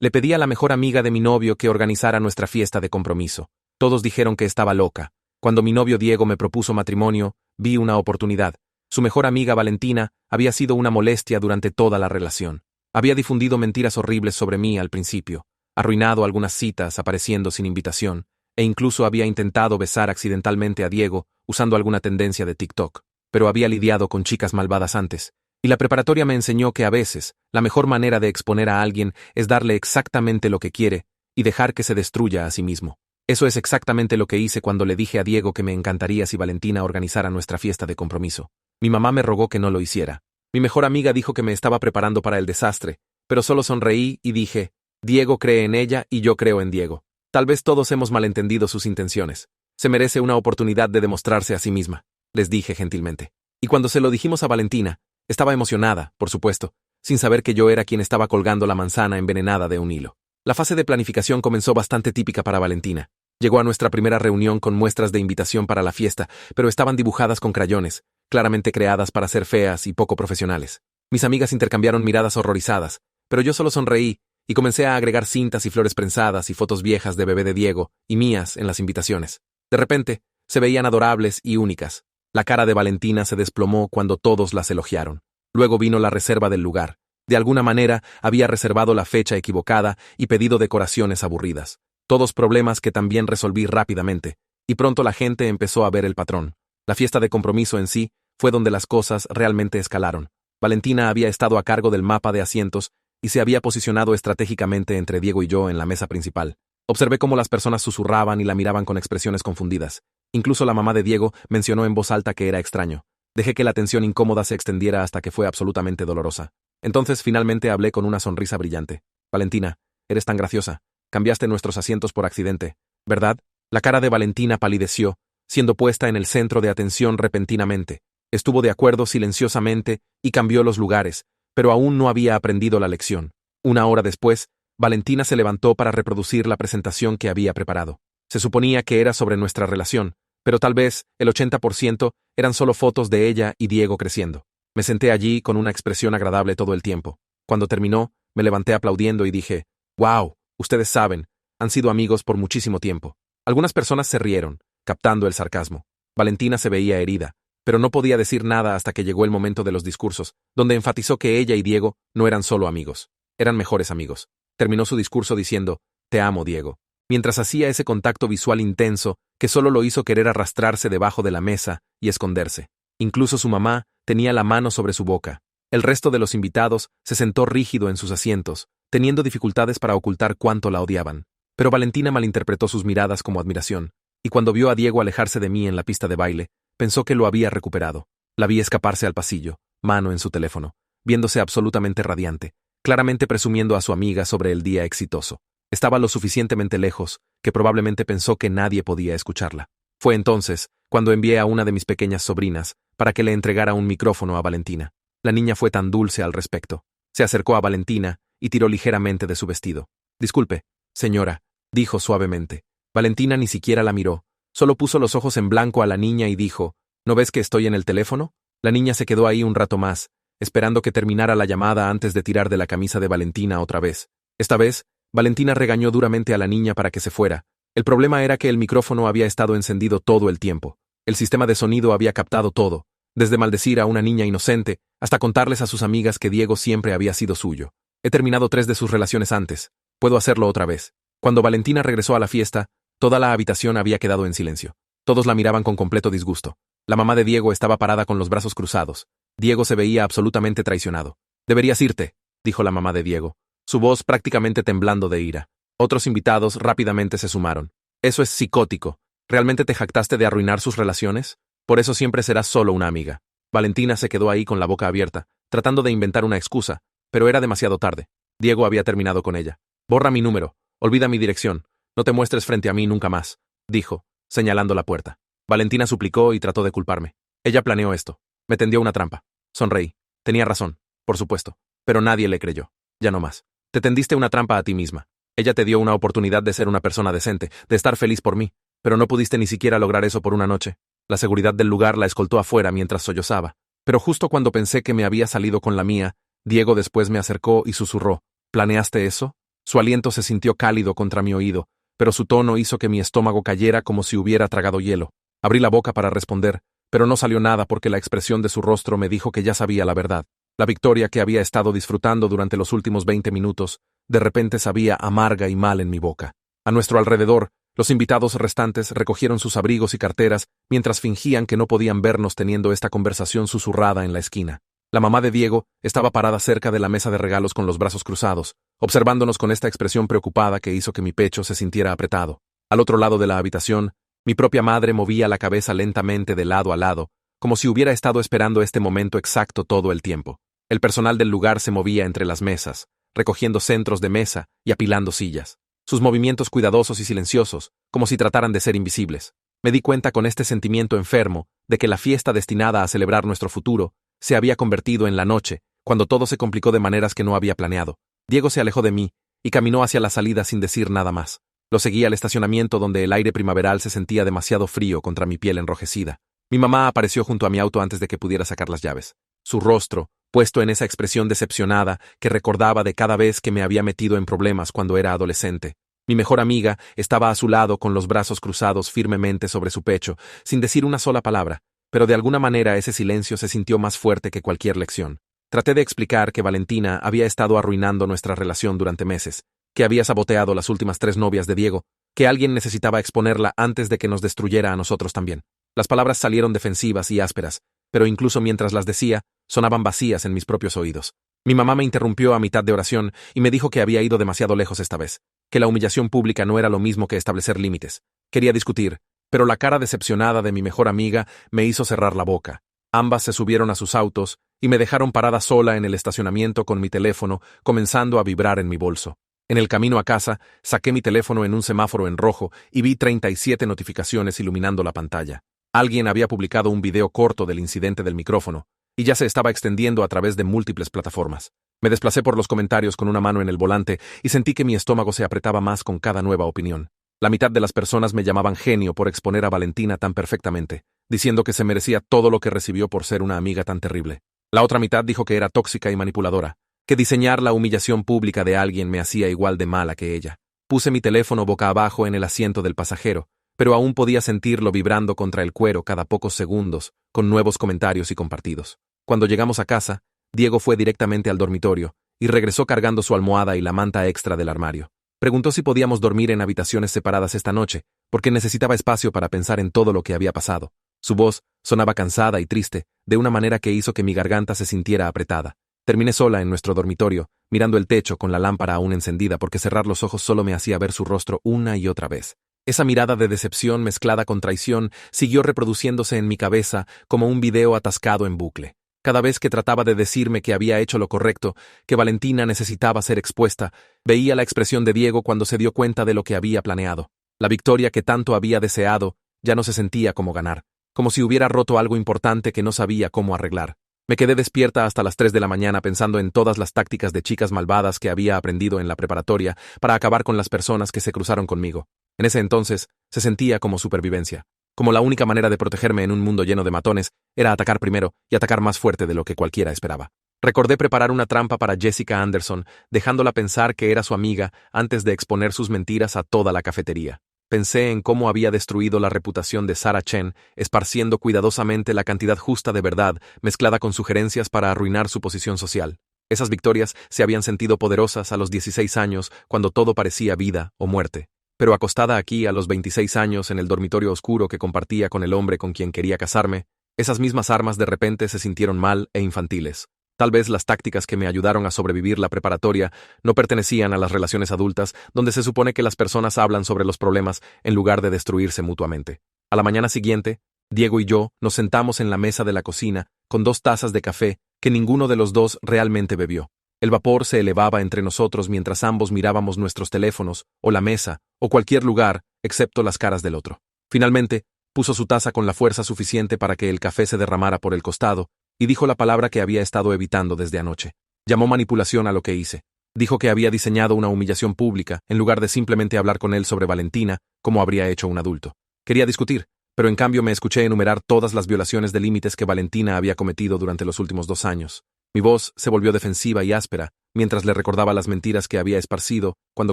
Le pedí a la mejor amiga de mi novio que organizara nuestra fiesta de compromiso. Todos dijeron que estaba loca. Cuando mi novio Diego me propuso matrimonio, vi una oportunidad. Su mejor amiga Valentina había sido una molestia durante toda la relación. Había difundido mentiras horribles sobre mí al principio, arruinado algunas citas apareciendo sin invitación, e incluso había intentado besar accidentalmente a Diego usando alguna tendencia de TikTok. Pero había lidiado con chicas malvadas antes, y la preparatoria me enseñó que a veces la mejor manera de exponer a alguien es darle exactamente lo que quiere y dejar que se destruya a sí mismo. Eso es exactamente lo que hice cuando le dije a Diego que me encantaría si Valentina organizara nuestra fiesta de compromiso. Mi mamá me rogó que no lo hiciera. Mi mejor amiga dijo que me estaba preparando para el desastre, pero solo sonreí y dije, Diego cree en ella y yo creo en Diego. Tal vez todos hemos malentendido sus intenciones. Se merece una oportunidad de demostrarse a sí misma, les dije gentilmente. Y cuando se lo dijimos a Valentina, estaba emocionada, por supuesto, sin saber que yo era quien estaba colgando la manzana envenenada de un hilo. La fase de planificación comenzó bastante típica para Valentina. Llegó a nuestra primera reunión con muestras de invitación para la fiesta, pero estaban dibujadas con crayones, claramente creadas para ser feas y poco profesionales. Mis amigas intercambiaron miradas horrorizadas, pero yo solo sonreí y comencé a agregar cintas y flores prensadas y fotos viejas de bebé de Diego y mías en las invitaciones. De repente, se veían adorables y únicas. La cara de Valentina se desplomó cuando todos las elogiaron. Luego vino la reserva del lugar. De alguna manera, había reservado la fecha equivocada y pedido decoraciones aburridas. Todos problemas que también resolví rápidamente, y pronto la gente empezó a ver el patrón. La fiesta de compromiso en sí fue donde las cosas realmente escalaron. Valentina había estado a cargo del mapa de asientos y se había posicionado estratégicamente entre Diego y yo en la mesa principal. Observé cómo las personas susurraban y la miraban con expresiones confundidas. Incluso la mamá de Diego mencionó en voz alta que era extraño. Dejé que la tensión incómoda se extendiera hasta que fue absolutamente dolorosa. Entonces finalmente hablé con una sonrisa brillante. Valentina, eres tan graciosa. Cambiaste nuestros asientos por accidente, ¿verdad? La cara de Valentina palideció, siendo puesta en el centro de atención repentinamente. Estuvo de acuerdo silenciosamente y cambió los lugares, pero aún no había aprendido la lección. Una hora después, Valentina se levantó para reproducir la presentación que había preparado. Se suponía que era sobre nuestra relación, pero tal vez el 80% eran solo fotos de ella y Diego creciendo. Me senté allí con una expresión agradable todo el tiempo. Cuando terminó, me levanté aplaudiendo y dije, «¡Wow! Ustedes saben, han sido amigos por muchísimo tiempo». Algunas personas se rieron, captando el sarcasmo. Valentina se veía herida, pero no podía decir nada hasta que llegó el momento de los discursos, donde enfatizó que ella y Diego no eran solo amigos, eran mejores amigos. Terminó su discurso diciendo, «Te amo, Diego», mientras hacía ese contacto visual intenso que solo lo hizo querer arrastrarse debajo de la mesa y esconderse. Incluso su mamá tenía la mano sobre su boca. El resto de los invitados se sentó rígido en sus asientos, teniendo dificultades para ocultar cuánto la odiaban. Pero Valentina malinterpretó sus miradas como admiración, y cuando vio a Diego alejarse de mí en la pista de baile, pensó que lo había recuperado. La vi escaparse al pasillo, mano en su teléfono, viéndose absolutamente radiante, claramente presumiendo a su amiga sobre el día exitoso. Estaba lo suficientemente lejos que probablemente pensó que nadie podía escucharla. Fue entonces cuando envié a una de mis pequeñas sobrinas para que le entregara un micrófono a Valentina. La niña fue tan dulce al respecto. Se acercó a Valentina y tiró ligeramente de su vestido. «Disculpe, señora», dijo suavemente. Valentina ni siquiera la miró, solo puso los ojos en blanco a la niña y dijo, «¿No ves que estoy en el teléfono?». La niña se quedó ahí un rato más, esperando que terminara la llamada antes de tirar de la camisa de Valentina otra vez. Esta vez, Valentina regañó duramente a la niña para que se fuera. El problema era que el micrófono había estado encendido todo el tiempo. El sistema de sonido había captado todo, desde maldecir a una niña inocente hasta contarles a sus amigas que Diego siempre había sido suyo. He terminado 3 de sus relaciones antes. Puedo hacerlo otra vez. Cuando Valentina regresó a la fiesta, toda la habitación había quedado en silencio. Todos la miraban con completo disgusto. La mamá de Diego estaba parada con los brazos cruzados. Diego se veía absolutamente traicionado. «Deberías irte», dijo la mamá de Diego, su voz prácticamente temblando de ira. Otros invitados rápidamente se sumaron. «Eso es psicótico. ¿Realmente te jactaste de arruinar sus relaciones? Por eso siempre serás solo una amiga». Valentina se quedó ahí con la boca abierta, tratando de inventar una excusa, pero era demasiado tarde. Diego había terminado con ella. «Borra mi número, olvida mi dirección, no te muestres frente a mí nunca más», dijo, señalando la puerta. Valentina suplicó y trató de culparme. Ella planeó esto. Me tendió una trampa. Sonreí. Tenía razón, por supuesto, pero nadie le creyó. Ya no más. Te tendiste una trampa a ti misma. Ella te dio una oportunidad de ser una persona decente, de estar feliz por mí, pero no pudiste ni siquiera lograr eso por una noche. La seguridad del lugar la escoltó afuera mientras sollozaba. Pero justo cuando pensé que me había salido con la mía, Diego después me acercó y susurró, «¿Planeaste eso?». Su aliento se sintió cálido contra mi oído, pero su tono hizo que mi estómago cayera como si hubiera tragado hielo. Abrí la boca para responder, pero no salió nada porque la expresión de su rostro me dijo que ya sabía la verdad. La victoria que había estado disfrutando durante los últimos 20 minutos, de repente sabía amarga y mal en mi boca. A nuestro alrededor, los invitados restantes recogieron sus abrigos y carteras mientras fingían que no podían vernos teniendo esta conversación susurrada en la esquina. La mamá de Diego estaba parada cerca de la mesa de regalos con los brazos cruzados, observándonos con esta expresión preocupada que hizo que mi pecho se sintiera apretado. Al otro lado de la habitación, mi propia madre movía la cabeza lentamente de lado a lado, como si hubiera estado esperando este momento exacto todo el tiempo. El personal del lugar se movía entre las mesas, recogiendo centros de mesa y apilando sillas. Sus movimientos cuidadosos y silenciosos, como si trataran de ser invisibles. Me di cuenta con este sentimiento enfermo de que la fiesta destinada a celebrar nuestro futuro se había convertido en la noche, cuando todo se complicó de maneras que no había planeado. Diego se alejó de mí y caminó hacia la salida sin decir nada más. Lo seguí al estacionamiento donde el aire primaveral se sentía demasiado frío contra mi piel enrojecida. Mi mamá apareció junto a mi auto antes de que pudiera sacar las llaves. Su rostro, puesto en esa expresión decepcionada que recordaba de cada vez que me había metido en problemas cuando era adolescente. Mi mejor amiga estaba a su lado con los brazos cruzados firmemente sobre su pecho, sin decir una sola palabra, pero de alguna manera ese silencio se sintió más fuerte que cualquier lección. Traté de explicar que Valentina había estado arruinando nuestra relación durante meses, que había saboteado las últimas 3 novias de Diego, que alguien necesitaba exponerla antes de que nos destruyera a nosotros también. Las palabras salieron defensivas y ásperas, pero incluso mientras las decía, sonaban vacías en mis propios oídos. Mi mamá me interrumpió a mitad de oración y me dijo que había ido demasiado lejos esta vez, que la humillación pública no era lo mismo que establecer límites. Quería discutir, pero la cara decepcionada de mi mejor amiga me hizo cerrar la boca. Ambas se subieron a sus autos y me dejaron parada sola en el estacionamiento con mi teléfono comenzando a vibrar en mi bolso. En el camino a casa, saqué mi teléfono en un semáforo en rojo y vi 37 notificaciones iluminando la pantalla. Alguien había publicado un video corto del incidente del micrófono, y ya se estaba extendiendo a través de múltiples plataformas. Me desplacé por los comentarios con una mano en el volante y sentí que mi estómago se apretaba más con cada nueva opinión. La mitad de las personas me llamaban genio por exponer a Valentina tan perfectamente, diciendo que se merecía todo lo que recibió por ser una amiga tan terrible. La otra mitad dijo que era tóxica y manipuladora, que diseñar la humillación pública de alguien me hacía igual de mala que ella. Puse mi teléfono boca abajo en el asiento del pasajero, pero aún podía sentirlo vibrando contra el cuero cada pocos segundos, con nuevos comentarios y compartidos. Cuando llegamos a casa, Diego fue directamente al dormitorio y regresó cargando su almohada y la manta extra del armario. Preguntó si podíamos dormir en habitaciones separadas esta noche, porque necesitaba espacio para pensar en todo lo que había pasado. Su voz sonaba cansada y triste, de una manera que hizo que mi garganta se sintiera apretada. Terminé sola en nuestro dormitorio, mirando el techo con la lámpara aún encendida porque cerrar los ojos solo me hacía ver su rostro una y otra vez. Esa mirada de decepción mezclada con traición siguió reproduciéndose en mi cabeza como un video atascado en bucle. Cada vez que trataba de decirme que había hecho lo correcto, que Valentina necesitaba ser expuesta, veía la expresión de Diego cuando se dio cuenta de lo que había planeado. La victoria que tanto había deseado ya no se sentía como ganar, como si hubiera roto algo importante que no sabía cómo arreglar. Me quedé despierta hasta las 3 de la mañana pensando en todas las tácticas de chicas malvadas que había aprendido en la preparatoria para acabar con las personas que se cruzaron conmigo. En ese entonces, se sentía como supervivencia. Como la única manera de protegerme en un mundo lleno de matones era atacar primero y atacar más fuerte de lo que cualquiera esperaba. Recordé preparar una trampa para Jessica Anderson, dejándola pensar que era su amiga antes de exponer sus mentiras a toda la cafetería. Pensé en cómo había destruido la reputación de Sarah Chen, esparciendo cuidadosamente la cantidad justa de verdad mezclada con sugerencias para arruinar su posición social. Esas victorias se habían sentido poderosas a los 16 años cuando todo parecía vida o muerte. Pero acostada aquí a los 26 años en el dormitorio oscuro que compartía con el hombre con quien quería casarme, esas mismas armas de repente se sintieron mal e infantiles. Tal vez las tácticas que me ayudaron a sobrevivir la preparatoria no pertenecían a las relaciones adultas, donde se supone que las personas hablan sobre los problemas en lugar de destruirse mutuamente. A la mañana siguiente, Diego y yo nos sentamos en la mesa de la cocina con 2 tazas de café que ninguno de los dos realmente bebió. El vapor se elevaba entre nosotros mientras ambos mirábamos nuestros teléfonos, o la mesa, o cualquier lugar, excepto las caras del otro. Finalmente, puso su taza con la fuerza suficiente para que el café se derramara por el costado, y dijo la palabra que había estado evitando desde anoche. Llamó manipulación a lo que hice. Dijo que había diseñado una humillación pública, en lugar de simplemente hablar con él sobre Valentina, como habría hecho un adulto. Quería discutir, pero en cambio me escuché enumerar todas las violaciones de límites que Valentina había cometido durante los últimos 2 años. Mi voz se volvió defensiva y áspera, mientras le recordaba las mentiras que había esparcido cuando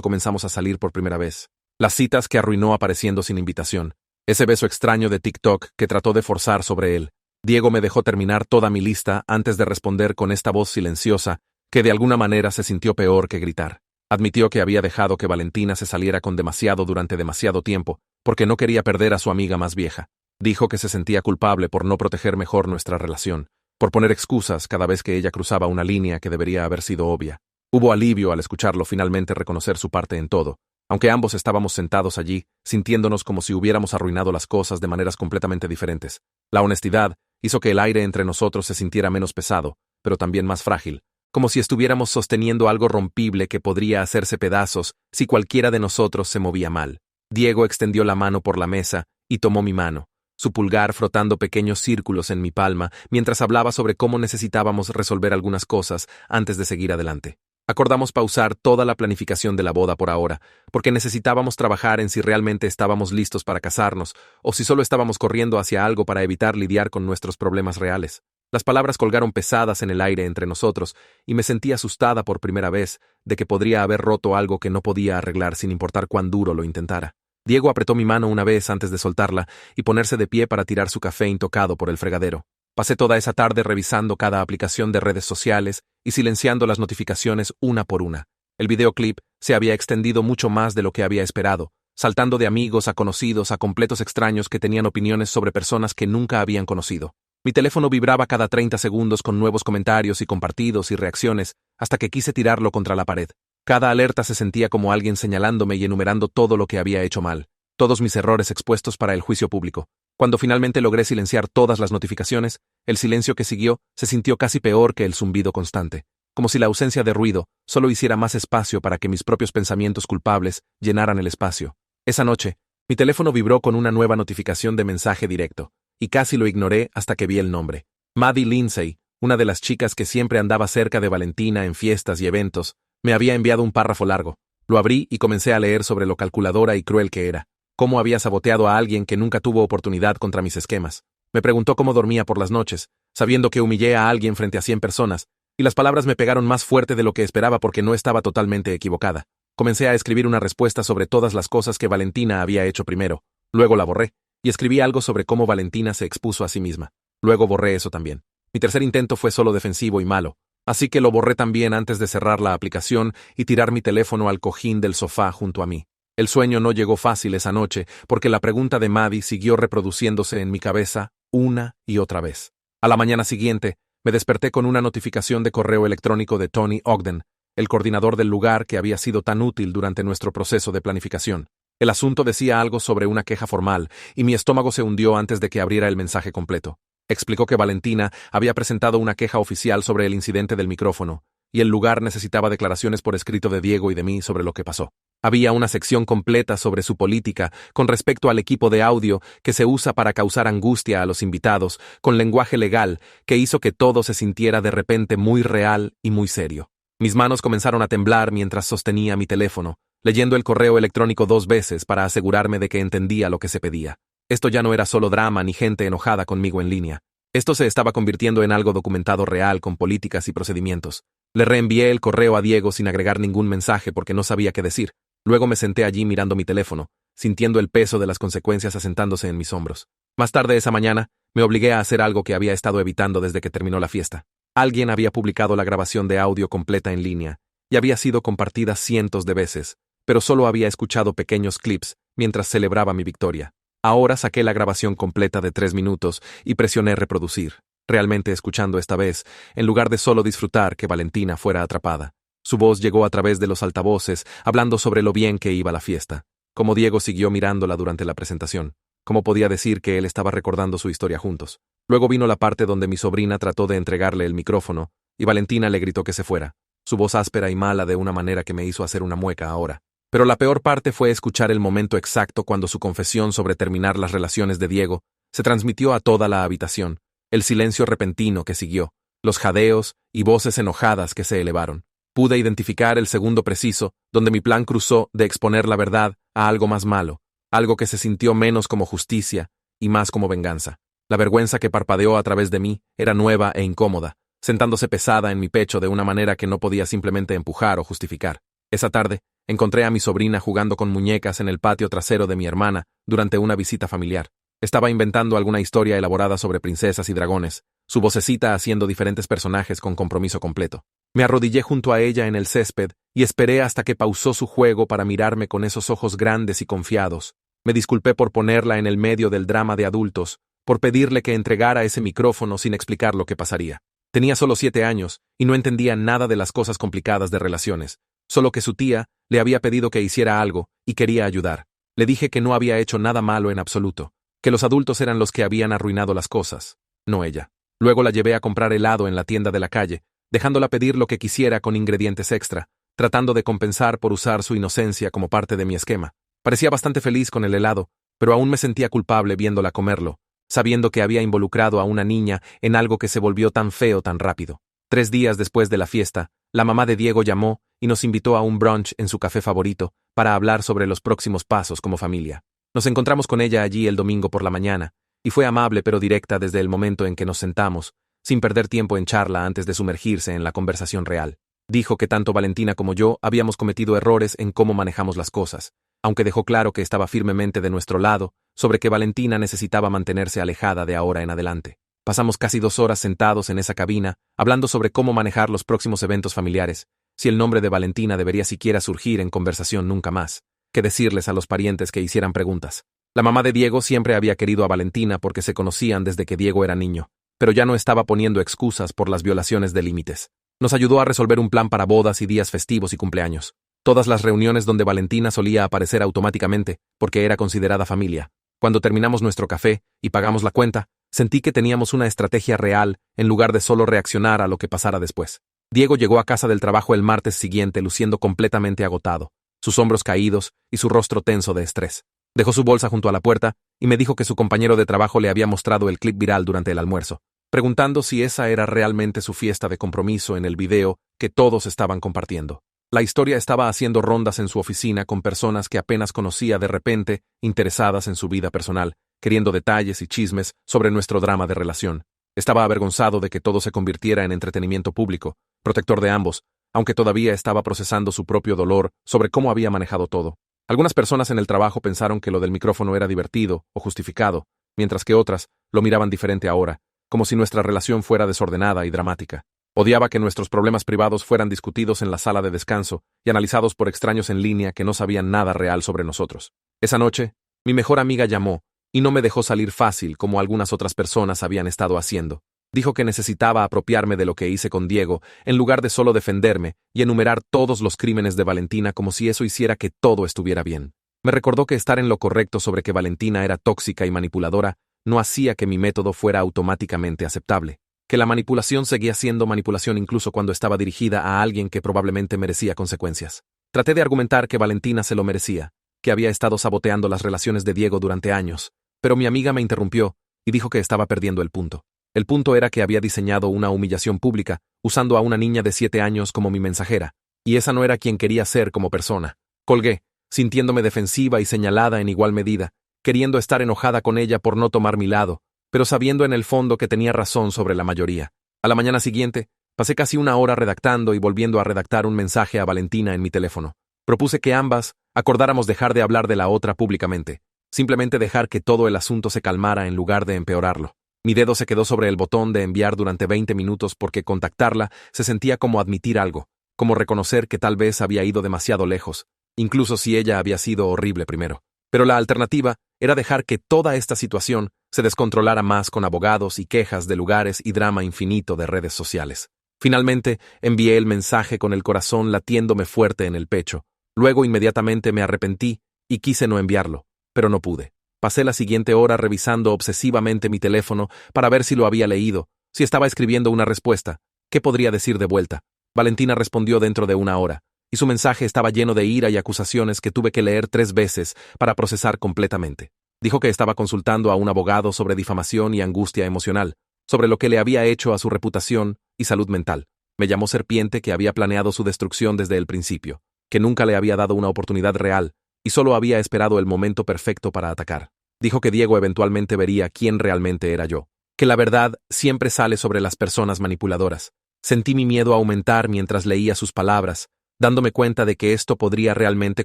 comenzamos a salir por primera vez. Las citas que arruinó apareciendo sin invitación. Ese beso extraño de TikTok que trató de forzar sobre él. Diego me dejó terminar toda mi lista antes de responder con esta voz silenciosa que de alguna manera se sintió peor que gritar. Admitió que había dejado que Valentina se saliera con demasiado durante demasiado tiempo, porque no quería perder a su amiga más vieja. Dijo que se sentía culpable por no proteger mejor nuestra relación, por poner excusas cada vez que ella cruzaba una línea que debería haber sido obvia. Hubo alivio al escucharlo finalmente reconocer su parte en todo, aunque ambos estábamos sentados allí, sintiéndonos como si hubiéramos arruinado las cosas de maneras completamente diferentes. La honestidad hizo que el aire entre nosotros se sintiera menos pesado, pero también más frágil, como si estuviéramos sosteniendo algo rompible que podría hacerse pedazos si cualquiera de nosotros se movía mal. Diego extendió la mano por la mesa y tomó mi mano, su pulgar frotando pequeños círculos en mi palma mientras hablaba sobre cómo necesitábamos resolver algunas cosas antes de seguir adelante. Acordamos pausar toda la planificación de la boda por ahora, porque necesitábamos trabajar en si realmente estábamos listos para casarnos o si solo estábamos corriendo hacia algo para evitar lidiar con nuestros problemas reales. Las palabras colgaron pesadas en el aire entre nosotros y me sentí asustada por primera vez de que podría haber roto algo que no podía arreglar sin importar cuán duro lo intentara. Diego apretó mi mano una vez antes de soltarla y ponerse de pie para tirar su café intocado por el fregadero. Pasé toda esa tarde revisando cada aplicación de redes sociales y silenciando las notificaciones una por una. El videoclip se había extendido mucho más de lo que había esperado, saltando de amigos a conocidos a completos extraños que tenían opiniones sobre personas que nunca habían conocido. Mi teléfono vibraba cada 30 segundos con nuevos comentarios y compartidos y reacciones, hasta que quise tirarlo contra la pared. Cada alerta se sentía como alguien señalándome y enumerando todo lo que había hecho mal, todos mis errores expuestos para el juicio público. Cuando finalmente logré silenciar todas las notificaciones, el silencio que siguió se sintió casi peor que el zumbido constante, como si la ausencia de ruido solo hiciera más espacio para que mis propios pensamientos culpables llenaran el espacio. Esa noche, mi teléfono vibró con una nueva notificación de mensaje directo, y casi lo ignoré hasta que vi el nombre. Maddie Lindsay, una de las chicas que siempre andaba cerca de Valentina en fiestas y eventos, me había enviado un párrafo largo. Lo abrí y comencé a leer sobre lo calculadora y cruel que era, cómo había saboteado a alguien que nunca tuvo oportunidad contra mis esquemas. Me preguntó cómo dormía por las noches, sabiendo que humillé a alguien frente a 100 personas, y las palabras me pegaron más fuerte de lo que esperaba porque no estaba totalmente equivocada. Comencé a escribir una respuesta sobre todas las cosas que Valentina había hecho primero, luego la borré, y escribí algo sobre cómo Valentina se expuso a sí misma. Luego borré eso también. Mi tercer intento fue solo defensivo y malo, así que lo borré también antes de cerrar la aplicación y tirar mi teléfono al cojín del sofá junto a mí. El sueño no llegó fácil esa noche, porque la pregunta de Maddie siguió reproduciéndose en mi cabeza una y otra vez. A la mañana siguiente, me desperté con una notificación de correo electrónico de Tony Ogden, el coordinador del lugar que había sido tan útil durante nuestro proceso de planificación. El asunto decía algo sobre una queja formal, y mi estómago se hundió antes de que abriera el mensaje completo. Explicó que Valentina había presentado una queja oficial sobre el incidente del micrófono, y el lugar necesitaba declaraciones por escrito de Diego y de mí sobre lo que pasó. Había una sección completa sobre su política con respecto al equipo de audio que se usa para causar angustia a los invitados, con lenguaje legal que hizo que todo se sintiera de repente muy real y muy serio. Mis manos comenzaron a temblar mientras sostenía mi teléfono, leyendo el correo electrónico 2 veces para asegurarme de que entendía lo que se pedía. Esto ya no era solo drama ni gente enojada conmigo en línea. Esto se estaba convirtiendo en algo documentado real con políticas y procedimientos. Le reenvié el correo a Diego sin agregar ningún mensaje porque no sabía qué decir. Luego me senté allí mirando mi teléfono, sintiendo el peso de las consecuencias asentándose en mis hombros. Más tarde esa mañana, me obligué a hacer algo que había estado evitando desde que terminó la fiesta. Alguien había publicado la grabación de audio completa en línea, y había sido compartida cientos de veces, pero solo había escuchado pequeños clips mientras celebraba mi victoria. Ahora saqué la grabación completa de 3 minutos y presioné reproducir, realmente escuchando esta vez, en lugar de solo disfrutar que Valentina fuera atrapada. Su voz llegó a través de los altavoces, hablando sobre lo bien que iba la fiesta. Como Diego siguió mirándola durante la presentación. Cómo podía decir que él estaba recordando su historia juntos. Luego vino la parte donde mi sobrina trató de entregarle el micrófono, y Valentina le gritó que se fuera. Su voz áspera y mala de una manera que me hizo hacer una mueca ahora. Pero la peor parte fue escuchar el momento exacto cuando su confesión sobre terminar las relaciones de Diego se transmitió a toda la habitación, el silencio repentino que siguió, los jadeos y voces enojadas que se elevaron. Pude identificar el segundo preciso, donde mi plan cruzó de exponer la verdad a algo más malo, algo que se sintió menos como justicia y más como venganza. La vergüenza que parpadeó a través de mí era nueva e incómoda, sentándose pesada en mi pecho de una manera que no podía simplemente empujar o justificar. Esa tarde, encontré a mi sobrina jugando con muñecas en el patio trasero de mi hermana durante una visita familiar. Estaba inventando alguna historia elaborada sobre princesas y dragones, su vocecita haciendo diferentes personajes con compromiso completo. Me arrodillé junto a ella en el césped y esperé hasta que pausó su juego para mirarme con esos ojos grandes y confiados. Me disculpé por ponerla en el medio del drama de adultos, por pedirle que entregara ese micrófono sin explicar lo que pasaría. Tenía solo 7 años y no entendía nada de las cosas complicadas de relaciones, solo que su tía le había pedido que hiciera algo y quería ayudar. Le dije que no había hecho nada malo en absoluto, que los adultos eran los que habían arruinado las cosas, no ella. Luego la llevé a comprar helado en la tienda de la calle, dejándola pedir lo que quisiera con ingredientes extra, tratando de compensar por usar su inocencia como parte de mi esquema. Parecía bastante feliz con el helado, pero aún me sentía culpable viéndola comerlo, sabiendo que había involucrado a una niña en algo que se volvió tan feo tan rápido. 3 días después de la fiesta, la mamá de Diego llamó y nos invitó a un brunch en su café favorito para hablar sobre los próximos pasos como familia. Nos encontramos con ella allí el domingo por la mañana, y fue amable pero directa desde el momento en que nos sentamos, sin perder tiempo en charla antes de sumergirse en la conversación real. Dijo que tanto Valentina como yo habíamos cometido errores en cómo manejamos las cosas, aunque dejó claro que estaba firmemente de nuestro lado sobre que Valentina necesitaba mantenerse alejada de ahora en adelante. Pasamos casi 2 horas sentados en esa cabina, hablando sobre cómo manejar los próximos eventos familiares, si el nombre de Valentina debería siquiera surgir en conversación nunca más, que decirles a los parientes que hicieran preguntas. La mamá de Diego siempre había querido a Valentina porque se conocían desde que Diego era niño, pero ya no estaba poniendo excusas por las violaciones de límites. Nos ayudó a resolver un plan para bodas y días festivos y cumpleaños. Todas las reuniones donde Valentina solía aparecer automáticamente, porque era considerada familia. Cuando terminamos nuestro café y pagamos la cuenta, sentí que teníamos una estrategia real en lugar de solo reaccionar a lo que pasara después. Diego llegó a casa del trabajo el martes siguiente luciendo completamente agotado, sus hombros caídos y su rostro tenso de estrés. Dejó su bolsa junto a la puerta y me dijo que su compañero de trabajo le había mostrado el clip viral durante el almuerzo, preguntando si esa era realmente su fiesta de compromiso en el video que todos estaban compartiendo. La historia estaba haciendo rondas en su oficina con personas que apenas conocía de repente, interesadas en su vida personal, queriendo detalles y chismes sobre nuestro drama de relación. Estaba avergonzado de que todo se convirtiera en entretenimiento público, protector de ambos, aunque todavía estaba procesando su propio dolor sobre cómo había manejado todo. Algunas personas en el trabajo pensaron que lo del micrófono era divertido o justificado, mientras que otras lo miraban diferente ahora, como si nuestra relación fuera desordenada y dramática. Odiaba que nuestros problemas privados fueran discutidos en la sala de descanso y analizados por extraños en línea que no sabían nada real sobre nosotros. Esa noche, mi mejor amiga llamó y no me dejó salir fácil como algunas otras personas habían estado haciendo. Dijo que necesitaba apropiarme de lo que hice con Diego, en lugar de solo defenderme y enumerar todos los crímenes de Valentina como si eso hiciera que todo estuviera bien. Me recordó que estar en lo correcto sobre que Valentina era tóxica y manipuladora no hacía que mi método fuera automáticamente aceptable, que la manipulación seguía siendo manipulación incluso cuando estaba dirigida a alguien que probablemente merecía consecuencias. Traté de argumentar que Valentina se lo merecía, que había estado saboteando las relaciones de Diego durante años, pero mi amiga me interrumpió y dijo que estaba perdiendo el punto. El punto era que había diseñado una humillación pública, usando a una niña de 7 años como mi mensajera, y esa no era quien quería ser como persona. Colgué, sintiéndome defensiva y señalada en igual medida, queriendo estar enojada con ella por no tomar mi lado, pero sabiendo en el fondo que tenía razón sobre la mayoría. A la mañana siguiente, pasé casi 1 hora redactando y volviendo a redactar un mensaje a Valentina en mi teléfono. Propuse que ambas acordáramos dejar de hablar de la otra públicamente, simplemente dejar que todo el asunto se calmara en lugar de empeorarlo. Mi dedo se quedó sobre el botón de enviar durante 20 minutos porque contactarla se sentía como admitir algo, como reconocer que tal vez había ido demasiado lejos, incluso si ella había sido horrible primero. Pero la alternativa era dejar que toda esta situación se descontrolara más con abogados y quejas de lugares y drama infinito de redes sociales. Finalmente, envié el mensaje con el corazón latiéndome fuerte en el pecho. Luego inmediatamente me arrepentí y quise no enviarlo, pero no pude. Pasé la siguiente hora revisando obsesivamente mi teléfono para ver si lo había leído, si estaba escribiendo una respuesta. ¿Qué podría decir de vuelta? Valentina respondió dentro de 1 hora, y su mensaje estaba lleno de ira y acusaciones que tuve que leer 3 veces para procesar completamente. Dijo que estaba consultando a un abogado sobre difamación y angustia emocional, sobre lo que le había hecho a su reputación y salud mental. Me llamó serpiente que había planeado su destrucción desde el principio, que nunca le había dado una oportunidad real, y solo había esperado el momento perfecto para atacar. Dijo que Diego eventualmente vería quién realmente era yo, que la verdad siempre sale sobre las personas manipuladoras. Sentí mi miedo aumentar mientras leía sus palabras, dándome cuenta de que esto podría realmente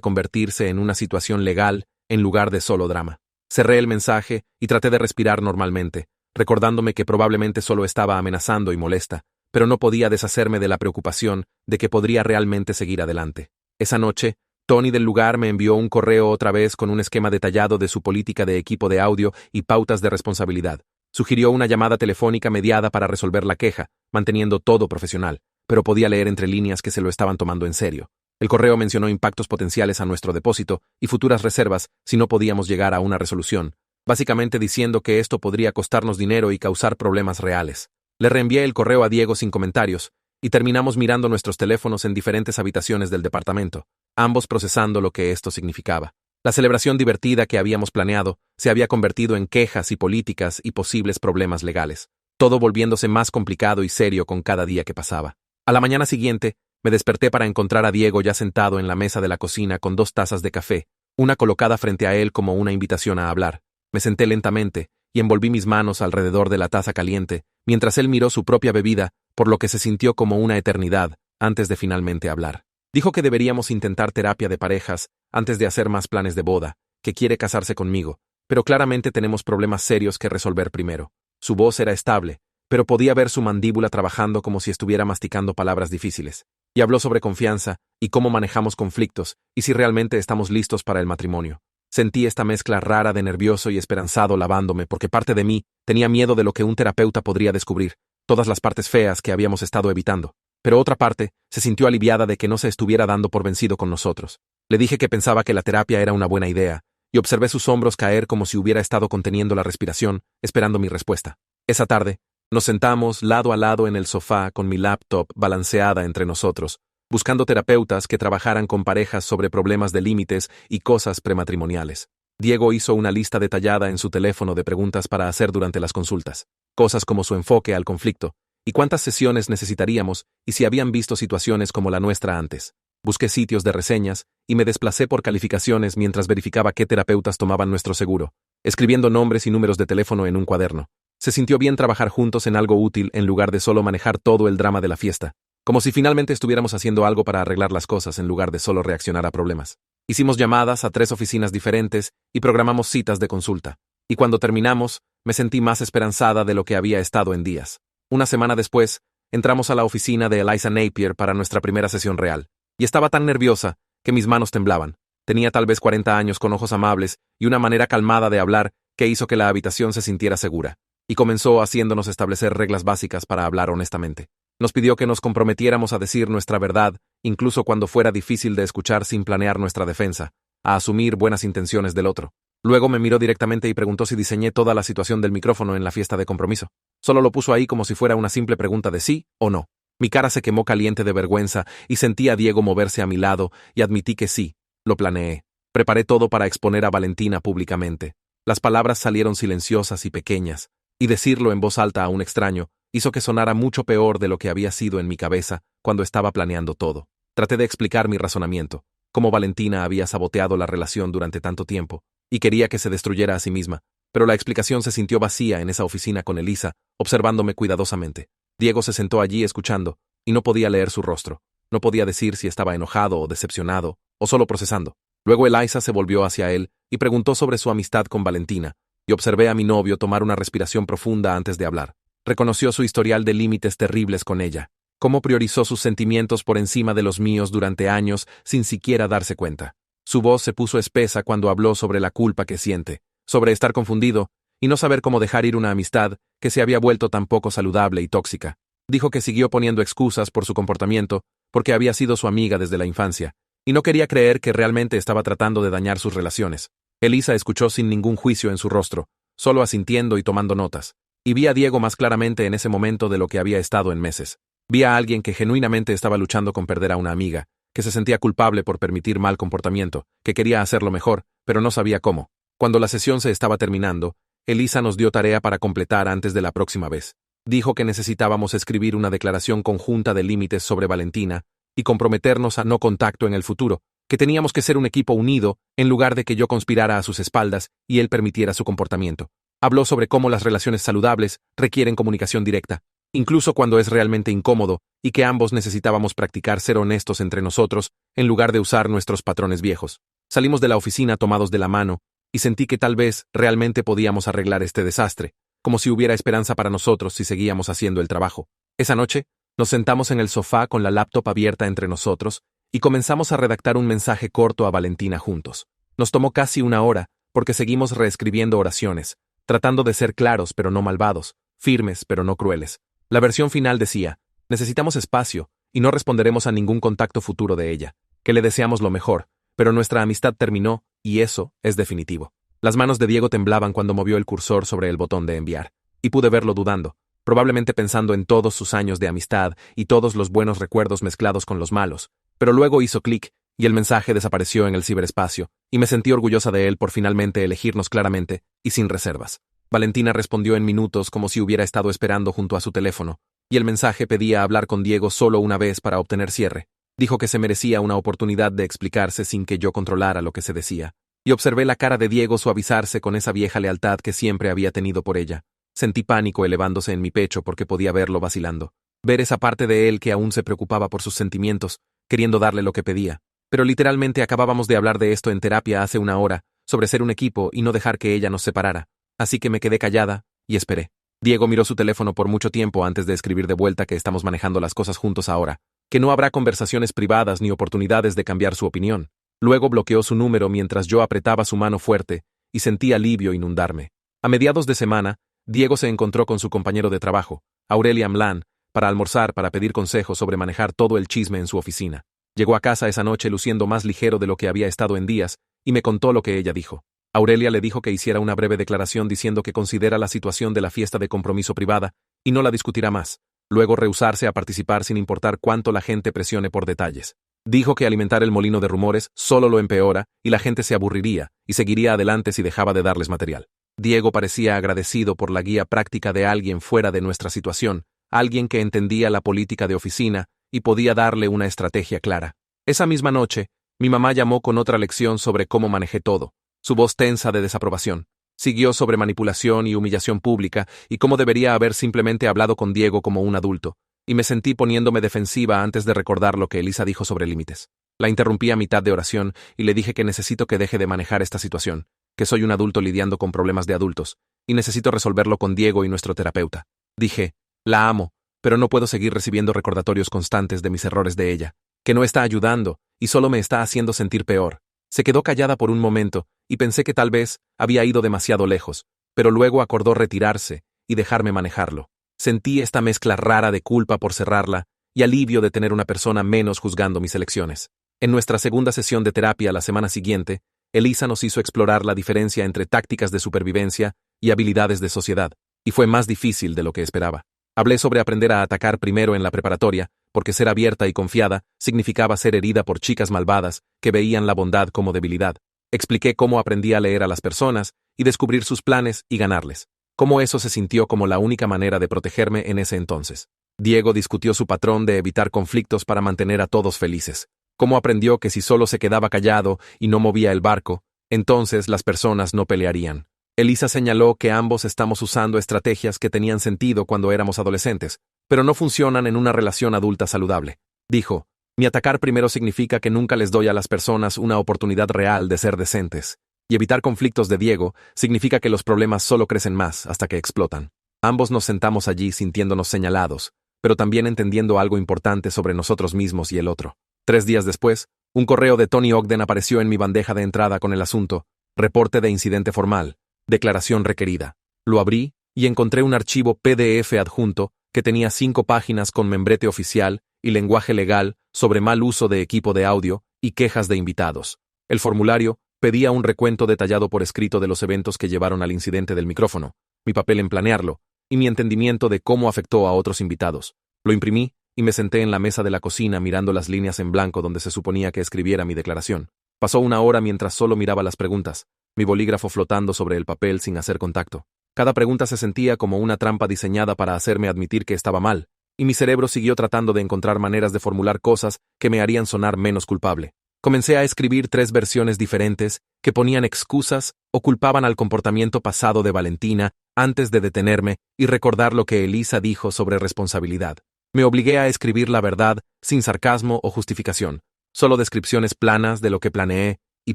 convertirse en una situación legal en lugar de solo drama. Cerré el mensaje y traté de respirar normalmente, recordándome que probablemente solo estaba amenazando y molesta, pero no podía deshacerme de la preocupación de que podría realmente seguir adelante. Esa noche, Tony del lugar me envió un correo otra vez con un esquema detallado de su política de equipo de audio y pautas de responsabilidad. Sugirió una llamada telefónica mediada para resolver la queja, manteniendo todo profesional, pero podía leer entre líneas que se lo estaban tomando en serio. El correo mencionó impactos potenciales a nuestro depósito y futuras reservas si no podíamos llegar a una resolución, básicamente diciendo que esto podría costarnos dinero y causar problemas reales. Le reenvié el correo a Diego sin comentarios, y terminamos mirando nuestros teléfonos en diferentes habitaciones del departamento, ambos procesando lo que esto significaba. La celebración divertida que habíamos planeado se había convertido en quejas y políticas y posibles problemas legales, todo volviéndose más complicado y serio con cada día que pasaba. A la mañana siguiente, me desperté para encontrar a Diego ya sentado en la mesa de la cocina con 2 tazas de café, una colocada frente a él como una invitación a hablar. Me senté lentamente y envolví mis manos alrededor de la taza caliente, mientras él miró su propia bebida, por lo que se sintió como una eternidad antes de finalmente hablar. Dijo que deberíamos intentar terapia de parejas antes de hacer más planes de boda, que quiere casarse conmigo, pero claramente tenemos problemas serios que resolver primero. Su voz era estable, pero podía ver su mandíbula trabajando como si estuviera masticando palabras difíciles. Y habló sobre confianza y cómo manejamos conflictos y si realmente estamos listos para el matrimonio. Sentí esta mezcla rara de nervioso y esperanzado lavándome porque parte de mí tenía miedo de lo que un terapeuta podría descubrir, todas las partes feas que habíamos estado evitando. Pero otra parte se sintió aliviada de que no se estuviera dando por vencido con nosotros. Le dije que pensaba que la terapia era una buena idea, y observé sus hombros caer como si hubiera estado conteniendo la respiración, esperando mi respuesta. Esa tarde, nos sentamos lado a lado en el sofá con mi laptop balanceada entre nosotros, buscando terapeutas que trabajaran con parejas sobre problemas de límites y cosas prematrimoniales. Diego hizo una lista detallada en su teléfono de preguntas para hacer durante las consultas, cosas como su enfoque al conflicto, y cuántas sesiones necesitaríamos y si habían visto situaciones como la nuestra antes. Busqué sitios de reseñas y me desplacé por calificaciones mientras verificaba qué terapeutas tomaban nuestro seguro, escribiendo nombres y números de teléfono en un cuaderno. Se sintió bien trabajar juntos en algo útil en lugar de solo manejar todo el drama de la fiesta, como si finalmente estuviéramos haciendo algo para arreglar las cosas en lugar de solo reaccionar a problemas. Hicimos llamadas a 3 oficinas diferentes y programamos citas de consulta. Y cuando terminamos, me sentí más esperanzada de lo que había estado en días. Una semana después, entramos a la oficina de Eliza Napier para nuestra primera sesión real. Y estaba tan nerviosa que mis manos temblaban. Tenía tal vez 40 años con ojos amables y una manera calmada de hablar que hizo que la habitación se sintiera segura. Y comenzó haciéndonos establecer reglas básicas para hablar honestamente. Nos pidió que nos comprometiéramos a decir nuestra verdad, incluso cuando fuera difícil de escuchar sin planear nuestra defensa, a asumir buenas intenciones del otro. Luego me miró directamente y preguntó si diseñé toda la situación del micrófono en la fiesta de compromiso. Solo lo puso ahí como si fuera una simple pregunta de sí o no. Mi cara se quemó caliente de vergüenza y sentí a Diego moverse a mi lado y admití que sí, lo planeé. Preparé todo para exponer a Valentina públicamente. Las palabras salieron silenciosas y pequeñas, y decirlo en voz alta a un extraño hizo que sonara mucho peor de lo que había sido en mi cabeza cuando estaba planeando todo. Traté de explicar mi razonamiento, cómo Valentina había saboteado la relación durante tanto tiempo, y quería que se destruyera a sí misma, pero la explicación se sintió vacía en esa oficina con Eliza, observándome cuidadosamente. Diego se sentó allí escuchando, y no podía leer su rostro. No podía decir si estaba enojado o decepcionado, o solo procesando. Luego Eliza se volvió hacia él y preguntó sobre su amistad con Valentina, y observé a mi novio tomar una respiración profunda antes de hablar. Reconoció su historial de límites terribles con ella, cómo priorizó sus sentimientos por encima de los míos durante años sin siquiera darse cuenta. Su voz se puso espesa cuando habló sobre la culpa que siente, sobre estar confundido y no saber cómo dejar ir una amistad que se había vuelto tan poco saludable y tóxica. Dijo que siguió poniendo excusas por su comportamiento, porque había sido su amiga desde la infancia, y no quería creer que realmente estaba tratando de dañar sus relaciones. Eliza escuchó sin ningún juicio en su rostro, solo asintiendo y tomando notas. Y vi a Diego más claramente en ese momento de lo que había estado en meses. Vi a alguien que genuinamente estaba luchando con perder a una amiga, que se sentía culpable por permitir mal comportamiento, que quería hacerlo mejor, pero no sabía cómo. Cuando la sesión se estaba terminando, Eliza nos dio tarea para completar antes de la próxima vez. Dijo que necesitábamos escribir una declaración conjunta de límites sobre Valentina y comprometernos a no contacto en el futuro, que teníamos que ser un equipo unido en lugar de que yo conspirara a sus espaldas y él permitiera su comportamiento. Habló sobre cómo las relaciones saludables requieren comunicación directa, incluso cuando es realmente incómodo, y que ambos necesitábamos practicar ser honestos entre nosotros en lugar de usar nuestros patrones viejos. Salimos de la oficina tomados de la mano, y sentí que tal vez realmente podíamos arreglar este desastre, como si hubiera esperanza para nosotros si seguíamos haciendo el trabajo. Esa noche, nos sentamos en el sofá con la laptop abierta entre nosotros y comenzamos a redactar un mensaje corto a Valentina juntos. Nos tomó casi una hora, porque seguimos reescribiendo oraciones, tratando de ser claros pero no malvados, firmes pero no crueles. La versión final decía: necesitamos espacio y no responderemos a ningún contacto futuro de ella, que le deseamos lo mejor, pero nuestra amistad terminó y eso es definitivo. Las manos de Diego temblaban cuando movió el cursor sobre el botón de enviar, y pude verlo dudando, probablemente pensando en todos sus años de amistad y todos los buenos recuerdos mezclados con los malos, pero luego hizo clic y el mensaje desapareció en el ciberespacio, y me sentí orgullosa de él por finalmente elegirnos claramente y sin reservas. Valentina respondió en minutos como si hubiera estado esperando junto a su teléfono, y el mensaje pedía hablar con Diego solo una vez para obtener cierre. Dijo que se merecía una oportunidad de explicarse sin que yo controlara lo que se decía, y observé la cara de Diego suavizarse con esa vieja lealtad que siempre había tenido por ella. Sentí pánico elevándose en mi pecho porque podía verlo vacilando, ver esa parte de él que aún se preocupaba por sus sentimientos, queriendo darle lo que pedía. Pero literalmente acabábamos de hablar de esto en terapia hace una hora, sobre ser un equipo y no dejar que ella nos separara. Así que me quedé callada y esperé. Diego miró su teléfono por mucho tiempo antes de escribir de vuelta que estamos manejando las cosas juntos ahora, que no habrá conversaciones privadas ni oportunidades de cambiar su opinión. Luego bloqueó su número mientras yo apretaba su mano fuerte y sentí alivio inundarme. A mediados de semana, Diego se encontró con su compañero de trabajo, Aurelia Mlan, para almorzar para pedir consejos sobre manejar todo el chisme en su oficina. Llegó a casa esa noche luciendo más ligero de lo que había estado en días y me contó lo que ella dijo. Aurelia le dijo que hiciera una breve declaración diciendo que considera la situación de la fiesta de compromiso privada y no la discutirá más, luego rehusarse a participar sin importar cuánto la gente presione por detalles. Dijo que alimentar el molino de rumores solo lo empeora y la gente se aburriría y seguiría adelante si dejaba de darles material. Diego parecía agradecido por la guía práctica de alguien fuera de nuestra situación, alguien que entendía la política de oficina y podía darle una estrategia clara. Esa misma noche, mi mamá llamó con otra lección sobre cómo manejé todo, su voz tensa de desaprobación. Siguió sobre manipulación y humillación pública y cómo debería haber simplemente hablado con Diego como un adulto, y me sentí poniéndome defensiva antes de recordar lo que Elisa dijo sobre límites. La interrumpí a mitad de oración y le dije que necesito que deje de manejar esta situación, que soy un adulto lidiando con problemas de adultos, y necesito resolverlo con Diego y nuestro terapeuta. Dije: la amo, pero no puedo seguir recibiendo recordatorios constantes de mis errores de ella, que no está ayudando y solo me está haciendo sentir peor. Se quedó callada por un momento y pensé que tal vez había ido demasiado lejos, pero luego acordó retirarse y dejarme manejarlo. Sentí esta mezcla rara de culpa por cerrarla y alivio de tener una persona menos juzgando mis elecciones. En nuestra segunda sesión de terapia la semana siguiente, Elisa nos hizo explorar la diferencia entre tácticas de supervivencia y habilidades de sociedad, y fue más difícil de lo que esperaba. Hablé sobre aprender a atacar primero en la preparatoria, porque ser abierta y confiada significaba ser herida por chicas malvadas que veían la bondad como debilidad. Expliqué cómo aprendí a leer a las personas y descubrir sus planes y ganarles, cómo eso se sintió como la única manera de protegerme en ese entonces. Diego discutió su patrón de evitar conflictos para mantener a todos felices, cómo aprendió que si solo se quedaba callado y no movía el barco, entonces las personas no pelearían. Elisa señaló que ambos estamos usando estrategias que tenían sentido cuando éramos adolescentes, pero no funcionan en una relación adulta saludable. Dijo: mi atacar primero significa que nunca les doy a las personas una oportunidad real de ser decentes, y evitar conflictos de Diego significa que los problemas solo crecen más hasta que explotan. Ambos nos sentamos allí sintiéndonos señalados, pero también entendiendo algo importante sobre nosotros mismos y el otro. 3 días después, un correo de Tony Ogden apareció en mi bandeja de entrada con el asunto: reporte de incidente formal, declaración requerida. Lo abrí y encontré un archivo PDF adjunto que tenía 5 páginas con membrete oficial y lenguaje legal sobre mal uso de equipo de audio y quejas de invitados. El formulario pedía un recuento detallado por escrito de los eventos que llevaron al incidente del micrófono, mi papel en planearlo, y mi entendimiento de cómo afectó a otros invitados. Lo imprimí y me senté en la mesa de la cocina mirando las líneas en blanco donde se suponía que escribiera mi declaración. Pasó una hora mientras solo miraba las preguntas, mi bolígrafo flotando sobre el papel sin hacer contacto. Cada pregunta se sentía como una trampa diseñada para hacerme admitir que estaba mal, y mi cerebro siguió tratando de encontrar maneras de formular cosas que me harían sonar menos culpable. Comencé a escribir 3 versiones diferentes que ponían excusas o culpaban al comportamiento pasado de Valentina antes de detenerme y recordar lo que Elisa dijo sobre responsabilidad. Me obligué a escribir la verdad sin sarcasmo o justificación, solo descripciones planas de lo que planeé y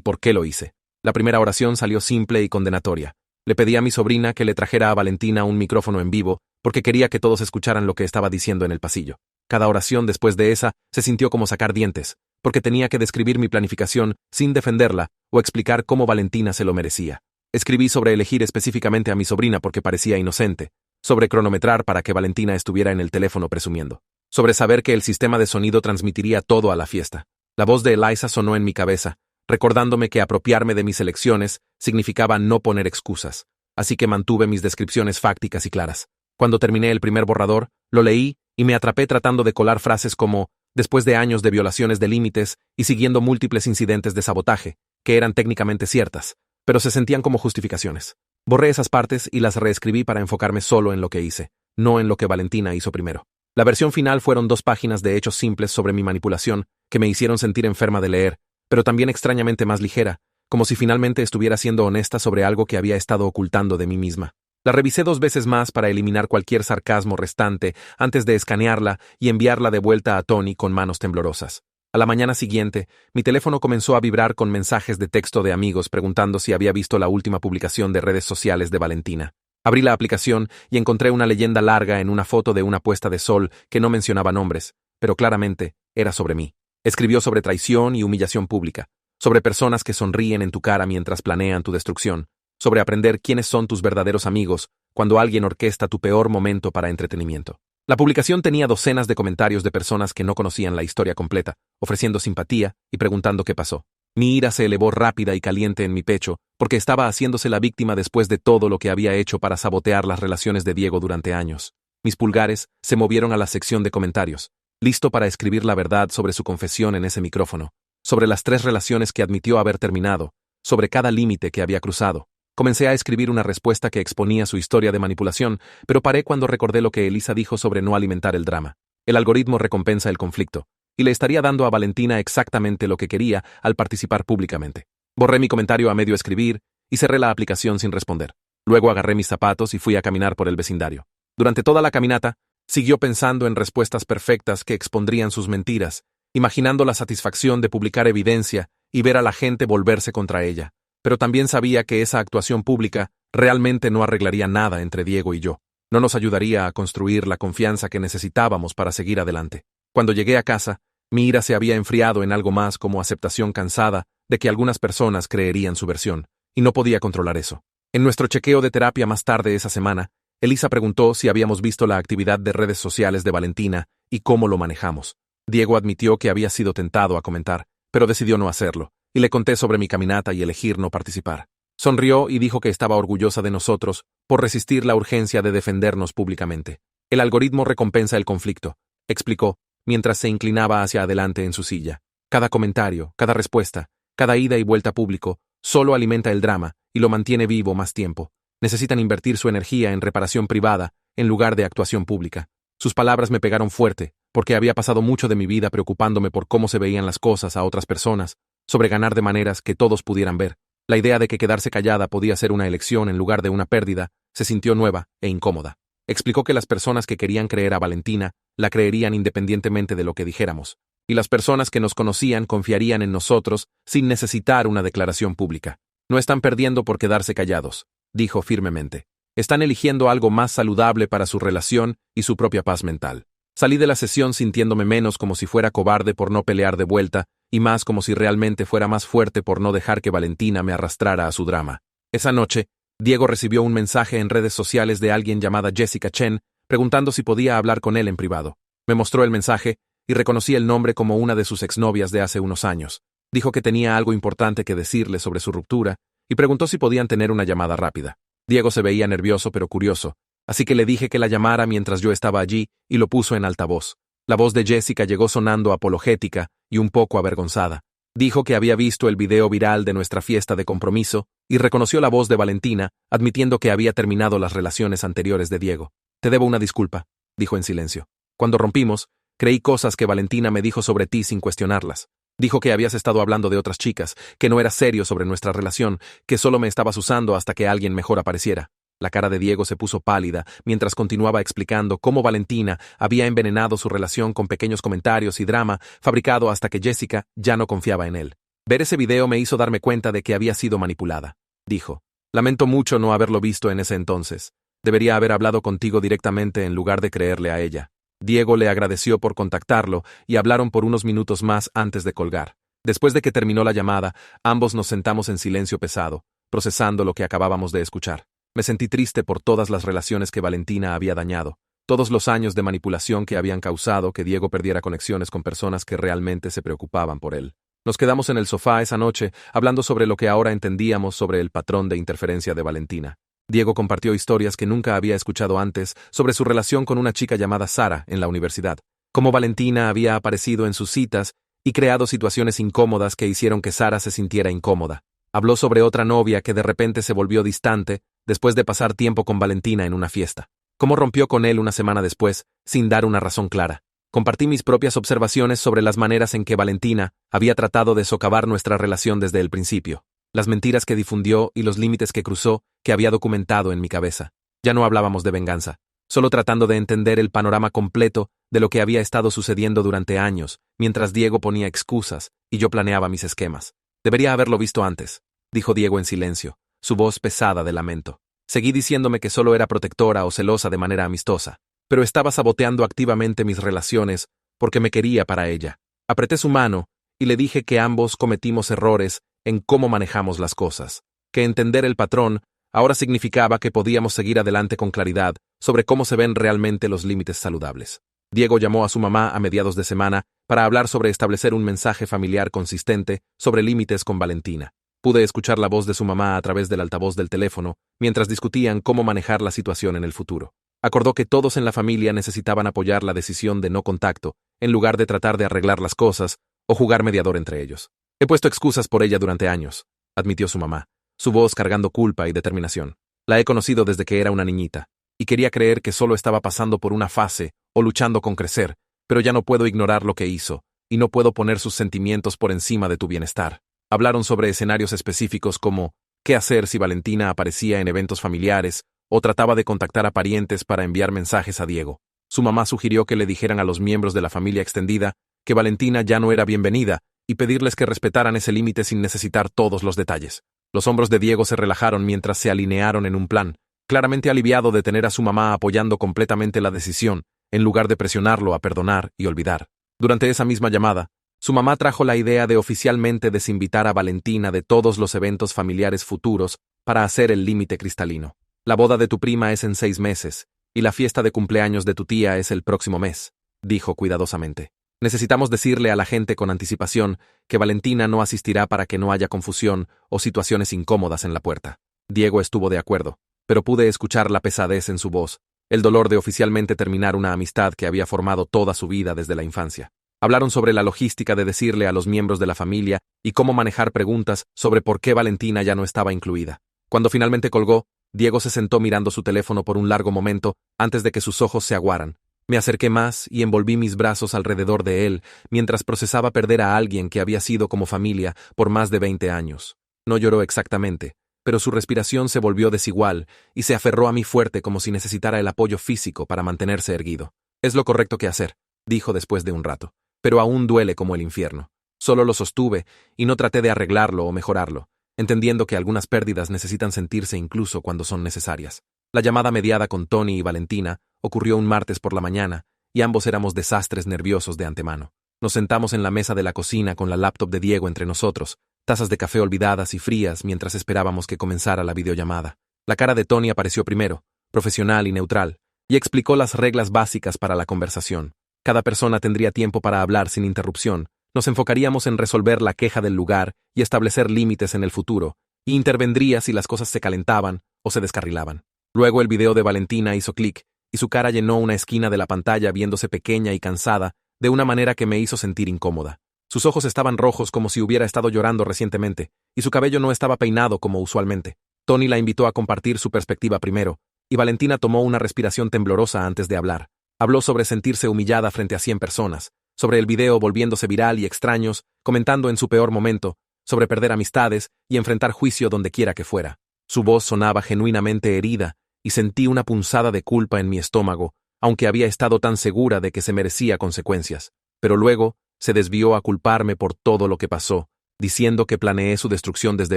por qué lo hice. La primera oración salió simple y condenatoria. Le pedí a mi sobrina que le trajera a Valentina un micrófono en vivo porque quería que todos escucharan lo que estaba diciendo en el pasillo. Cada oración después de esa se sintió como sacar dientes, porque tenía que describir mi planificación sin defenderla o explicar cómo Valentina se lo merecía. Escribí sobre elegir específicamente a mi sobrina porque parecía inocente, sobre cronometrar para que Valentina estuviera en el teléfono presumiendo, sobre saber que el sistema de sonido transmitiría todo a la fiesta. La voz de Elisa sonó en mi cabeza, recordándome que apropiarme de mis elecciones significaba no poner excusas, así que mantuve mis descripciones fácticas y claras. Cuando terminé el primer borrador, lo leí y me atrapé tratando de colar frases como «después de años de violaciones de límites y siguiendo múltiples incidentes de sabotaje», que eran técnicamente ciertas, pero se sentían como justificaciones. Borré esas partes y las reescribí para enfocarme solo en lo que hice, no en lo que Valentina hizo primero. La versión final fueron 2 páginas de hechos simples sobre mi manipulación que me hicieron sentir enferma de leer, pero también extrañamente más ligera, como si finalmente estuviera siendo honesta sobre algo que había estado ocultando de mí misma. La revisé 2 veces más para eliminar cualquier sarcasmo restante antes de escanearla y enviarla de vuelta a Tony con manos temblorosas. A la mañana siguiente, mi teléfono comenzó a vibrar con mensajes de texto de amigos preguntando si había visto la última publicación de redes sociales de Valentina. Abrí la aplicación y encontré una leyenda larga en una foto de una puesta de sol que no mencionaba nombres, pero claramente era sobre mí. Escribió sobre traición y humillación pública, sobre personas que sonríen en tu cara mientras planean tu destrucción, sobre aprender quiénes son tus verdaderos amigos cuando alguien orquesta tu peor momento para entretenimiento. La publicación tenía docenas de comentarios de personas que no conocían la historia completa, ofreciendo simpatía y preguntando qué pasó. Mi ira se elevó rápida y caliente en mi pecho, porque estaba haciéndose la víctima después de todo lo que había hecho para sabotear las relaciones de Diego durante años. Mis pulgares se movieron a la sección de comentarios, listo para escribir la verdad sobre su confesión en ese micrófono, sobre las 3 relaciones que admitió haber terminado, sobre cada límite que había cruzado. Comencé a escribir una respuesta que exponía su historia de manipulación, pero paré cuando recordé lo que Elisa dijo sobre no alimentar el drama. El algoritmo recompensa el conflicto, y le estaría dando a Valentina exactamente lo que quería al participar públicamente. Borré mi comentario a medio escribir y cerré la aplicación sin responder. Luego agarré mis zapatos y fui a caminar por el vecindario. Durante toda la caminata, siguió pensando en respuestas perfectas que expondrían sus mentiras, imaginando la satisfacción de publicar evidencia y ver a la gente volverse contra ella. Pero también sabía que esa actuación pública realmente no arreglaría nada entre Diego y yo. No nos ayudaría a construir la confianza que necesitábamos para seguir adelante. Cuando llegué a casa, mi ira se había enfriado en algo más como aceptación cansada de que algunas personas creerían su versión, y no podía controlar eso. En nuestro chequeo de terapia más tarde esa semana, Elisa preguntó si habíamos visto la actividad de redes sociales de Valentina y cómo lo manejamos. Diego admitió que había sido tentado a comentar, pero decidió no hacerlo, y le conté sobre mi caminata y elegir no participar. Sonrió y dijo que estaba orgullosa de nosotros por resistir la urgencia de defendernos públicamente. El algoritmo recompensa el conflicto, explicó, mientras se inclinaba hacia adelante en su silla. Cada comentario, cada respuesta, cada ida y vuelta público, solo alimenta el drama y lo mantiene vivo más tiempo. Necesitan invertir su energía en reparación privada en lugar de actuación pública. Sus palabras me pegaron fuerte, porque había pasado mucho de mi vida preocupándome por cómo se veían las cosas a otras personas, sobre ganar de maneras que todos pudieran ver. La idea de que quedarse callada podía ser una elección en lugar de una pérdida se sintió nueva e incómoda. Explicó que las personas que querían creer a Valentina la creerían independientemente de lo que dijéramos, y las personas que nos conocían confiarían en nosotros sin necesitar una declaración pública. No están perdiendo por quedarse callados, dijo firmemente. Están eligiendo algo más saludable para su relación y su propia paz mental. Salí de la sesión sintiéndome menos como si fuera cobarde por no pelear de vuelta y más como si realmente fuera más fuerte por no dejar que Valentina me arrastrara a su drama. Esa noche, Diego recibió un mensaje en redes sociales de alguien llamada Jessica Chen preguntando si podía hablar con él en privado. Me mostró el mensaje y reconocí el nombre como una de sus exnovias de hace unos años. Dijo que tenía algo importante que decirle sobre su ruptura y preguntó si podían tener una llamada rápida. Diego se veía nervioso pero curioso, así que le dije que la llamara mientras yo estaba allí y lo puso en altavoz. La voz de Jessica llegó sonando apologética y un poco avergonzada. Dijo que había visto el video viral de nuestra fiesta de compromiso y reconoció la voz de Valentina, admitiendo que había terminado las relaciones anteriores de Diego. Te debo una disculpa, dijo en silencio. Cuando rompimos, creí cosas que Valentina me dijo sobre ti sin cuestionarlas. Dijo que habías estado hablando de otras chicas, que no era serio sobre nuestra relación, que solo me estabas usando hasta que alguien mejor apareciera. La cara de Diego se puso pálida mientras continuaba explicando cómo Valentina había envenenado su relación con pequeños comentarios y drama fabricado hasta que Jessica ya no confiaba en él. Ver ese video me hizo darme cuenta de que había sido manipulada, dijo. Lamento mucho no haberlo visto en ese entonces. Debería haber hablado contigo directamente en lugar de creerle a ella. Diego le agradeció por contactarlo y hablaron por unos minutos más antes de colgar. Después de que terminó la llamada, ambos nos sentamos en silencio pesado, procesando lo que acabábamos de escuchar. Me sentí triste por todas las relaciones que Valentina había dañado, todos los años de manipulación que habían causado que Diego perdiera conexiones con personas que realmente se preocupaban por él. Nos quedamos en el sofá esa noche, hablando sobre lo que ahora entendíamos sobre el patrón de interferencia de Valentina. Diego compartió historias que nunca había escuchado antes sobre su relación con una chica llamada Sara en la universidad, cómo Valentina había aparecido en sus citas y creado situaciones incómodas que hicieron que Sara se sintiera incómoda. Habló sobre otra novia que de repente se volvió distante después de pasar tiempo con Valentina en una fiesta, cómo rompió con él una semana después, sin dar una razón clara. Compartí mis propias observaciones sobre las maneras en que Valentina había tratado de socavar nuestra relación desde el principio, las mentiras que difundió y los límites que cruzó que había documentado en mi cabeza. Ya no hablábamos de venganza, solo tratando de entender el panorama completo de lo que había estado sucediendo durante años, mientras Diego ponía excusas y yo planeaba mis esquemas. Debería haberlo visto antes, dijo Diego en silencio, su voz pesada de lamento. Seguí diciéndome que solo era protectora o celosa de manera amistosa, pero estaba saboteando activamente mis relaciones porque me quería para ella. Apreté su mano y le dije que ambos cometimos errores en cómo manejamos las cosas, que entender el patrón ahora significaba que podíamos seguir adelante con claridad sobre cómo se ven realmente los límites saludables. Diego llamó a su mamá a mediados de semana para hablar sobre establecer un mensaje familiar consistente sobre límites con Valentina. Pude escuchar la voz de su mamá a través del altavoz del teléfono mientras discutían cómo manejar la situación en el futuro. Acordó que todos en la familia necesitaban apoyar la decisión de no contacto, en lugar de tratar de arreglar las cosas o jugar mediador entre ellos. He puesto excusas por ella durante años, admitió su mamá, su voz cargando culpa y determinación. La he conocido desde que era una niñita, y quería creer que solo estaba pasando por una fase o luchando con crecer, pero ya no puedo ignorar lo que hizo, y no puedo poner sus sentimientos por encima de tu bienestar. Hablaron sobre escenarios específicos como qué hacer si Valentina aparecía en eventos familiares o trataba de contactar a parientes para enviar mensajes a Diego. Su mamá sugirió que le dijeran a los miembros de la familia extendida que Valentina ya no era bienvenida y pedirles que respetaran ese límite sin necesitar todos los detalles. Los hombros de Diego se relajaron mientras se alinearon en un plan, claramente aliviado de tener a su mamá apoyando completamente la decisión, en lugar de presionarlo a perdonar y olvidar. Durante esa misma llamada, su mamá trajo la idea de oficialmente desinvitar a Valentina de todos los eventos familiares futuros para hacer el límite cristalino. La boda de tu prima es en 6 meses, y la fiesta de cumpleaños de tu tía es el próximo mes, dijo cuidadosamente. Necesitamos decirle a la gente con anticipación que Valentina no asistirá para que no haya confusión o situaciones incómodas en la puerta. Diego estuvo de acuerdo, pero pude escuchar la pesadez en su voz, el dolor de oficialmente terminar una amistad que había formado toda su vida desde la infancia. Hablaron sobre la logística de decirle a los miembros de la familia y cómo manejar preguntas sobre por qué Valentina ya no estaba incluida. Cuando finalmente colgó, Diego se sentó mirando su teléfono por un largo momento antes de que sus ojos se aguaran. Me acerqué más y envolví mis brazos alrededor de él mientras procesaba perder a alguien que había sido como familia por más de 20 años. No lloró exactamente, pero su respiración se volvió desigual y se aferró a mí fuerte como si necesitara el apoyo físico para mantenerse erguido. Es lo correcto que hacer, dijo después de un rato, pero aún duele como el infierno. Solo lo sostuve y no traté de arreglarlo o mejorarlo, entendiendo que algunas pérdidas necesitan sentirse incluso cuando son necesarias. La llamada mediada con Tony y Valentina ocurrió un martes por la mañana, y ambos éramos desastres nerviosos de antemano. Nos sentamos en la mesa de la cocina con la laptop de Diego entre nosotros, tazas de café olvidadas y frías mientras esperábamos que comenzara la videollamada. La cara de Tony apareció primero, profesional y neutral, y explicó las reglas básicas para la conversación. Cada persona tendría tiempo para hablar sin interrupción. Nos enfocaríamos en resolver la queja del lugar y establecer límites en el futuro, y intervendría si las cosas se calentaban o se descarrilaban. Luego el video de Valentina hizo clic, y su cara llenó una esquina de la pantalla viéndose pequeña y cansada, de una manera que me hizo sentir incómoda. Sus ojos estaban rojos como si hubiera estado llorando recientemente, y su cabello no estaba peinado como usualmente. Tony la invitó a compartir su perspectiva primero, y Valentina tomó una respiración temblorosa antes de hablar. Habló sobre sentirse humillada frente a 100 personas, sobre el video volviéndose viral y extraños, comentando en su peor momento, sobre perder amistades y enfrentar juicio donde quiera que fuera. Su voz sonaba genuinamente herida y sentí una punzada de culpa en mi estómago, aunque había estado tan segura de que se merecía consecuencias. Pero luego se desvió a culparme por todo lo que pasó, diciendo que planeé su destrucción desde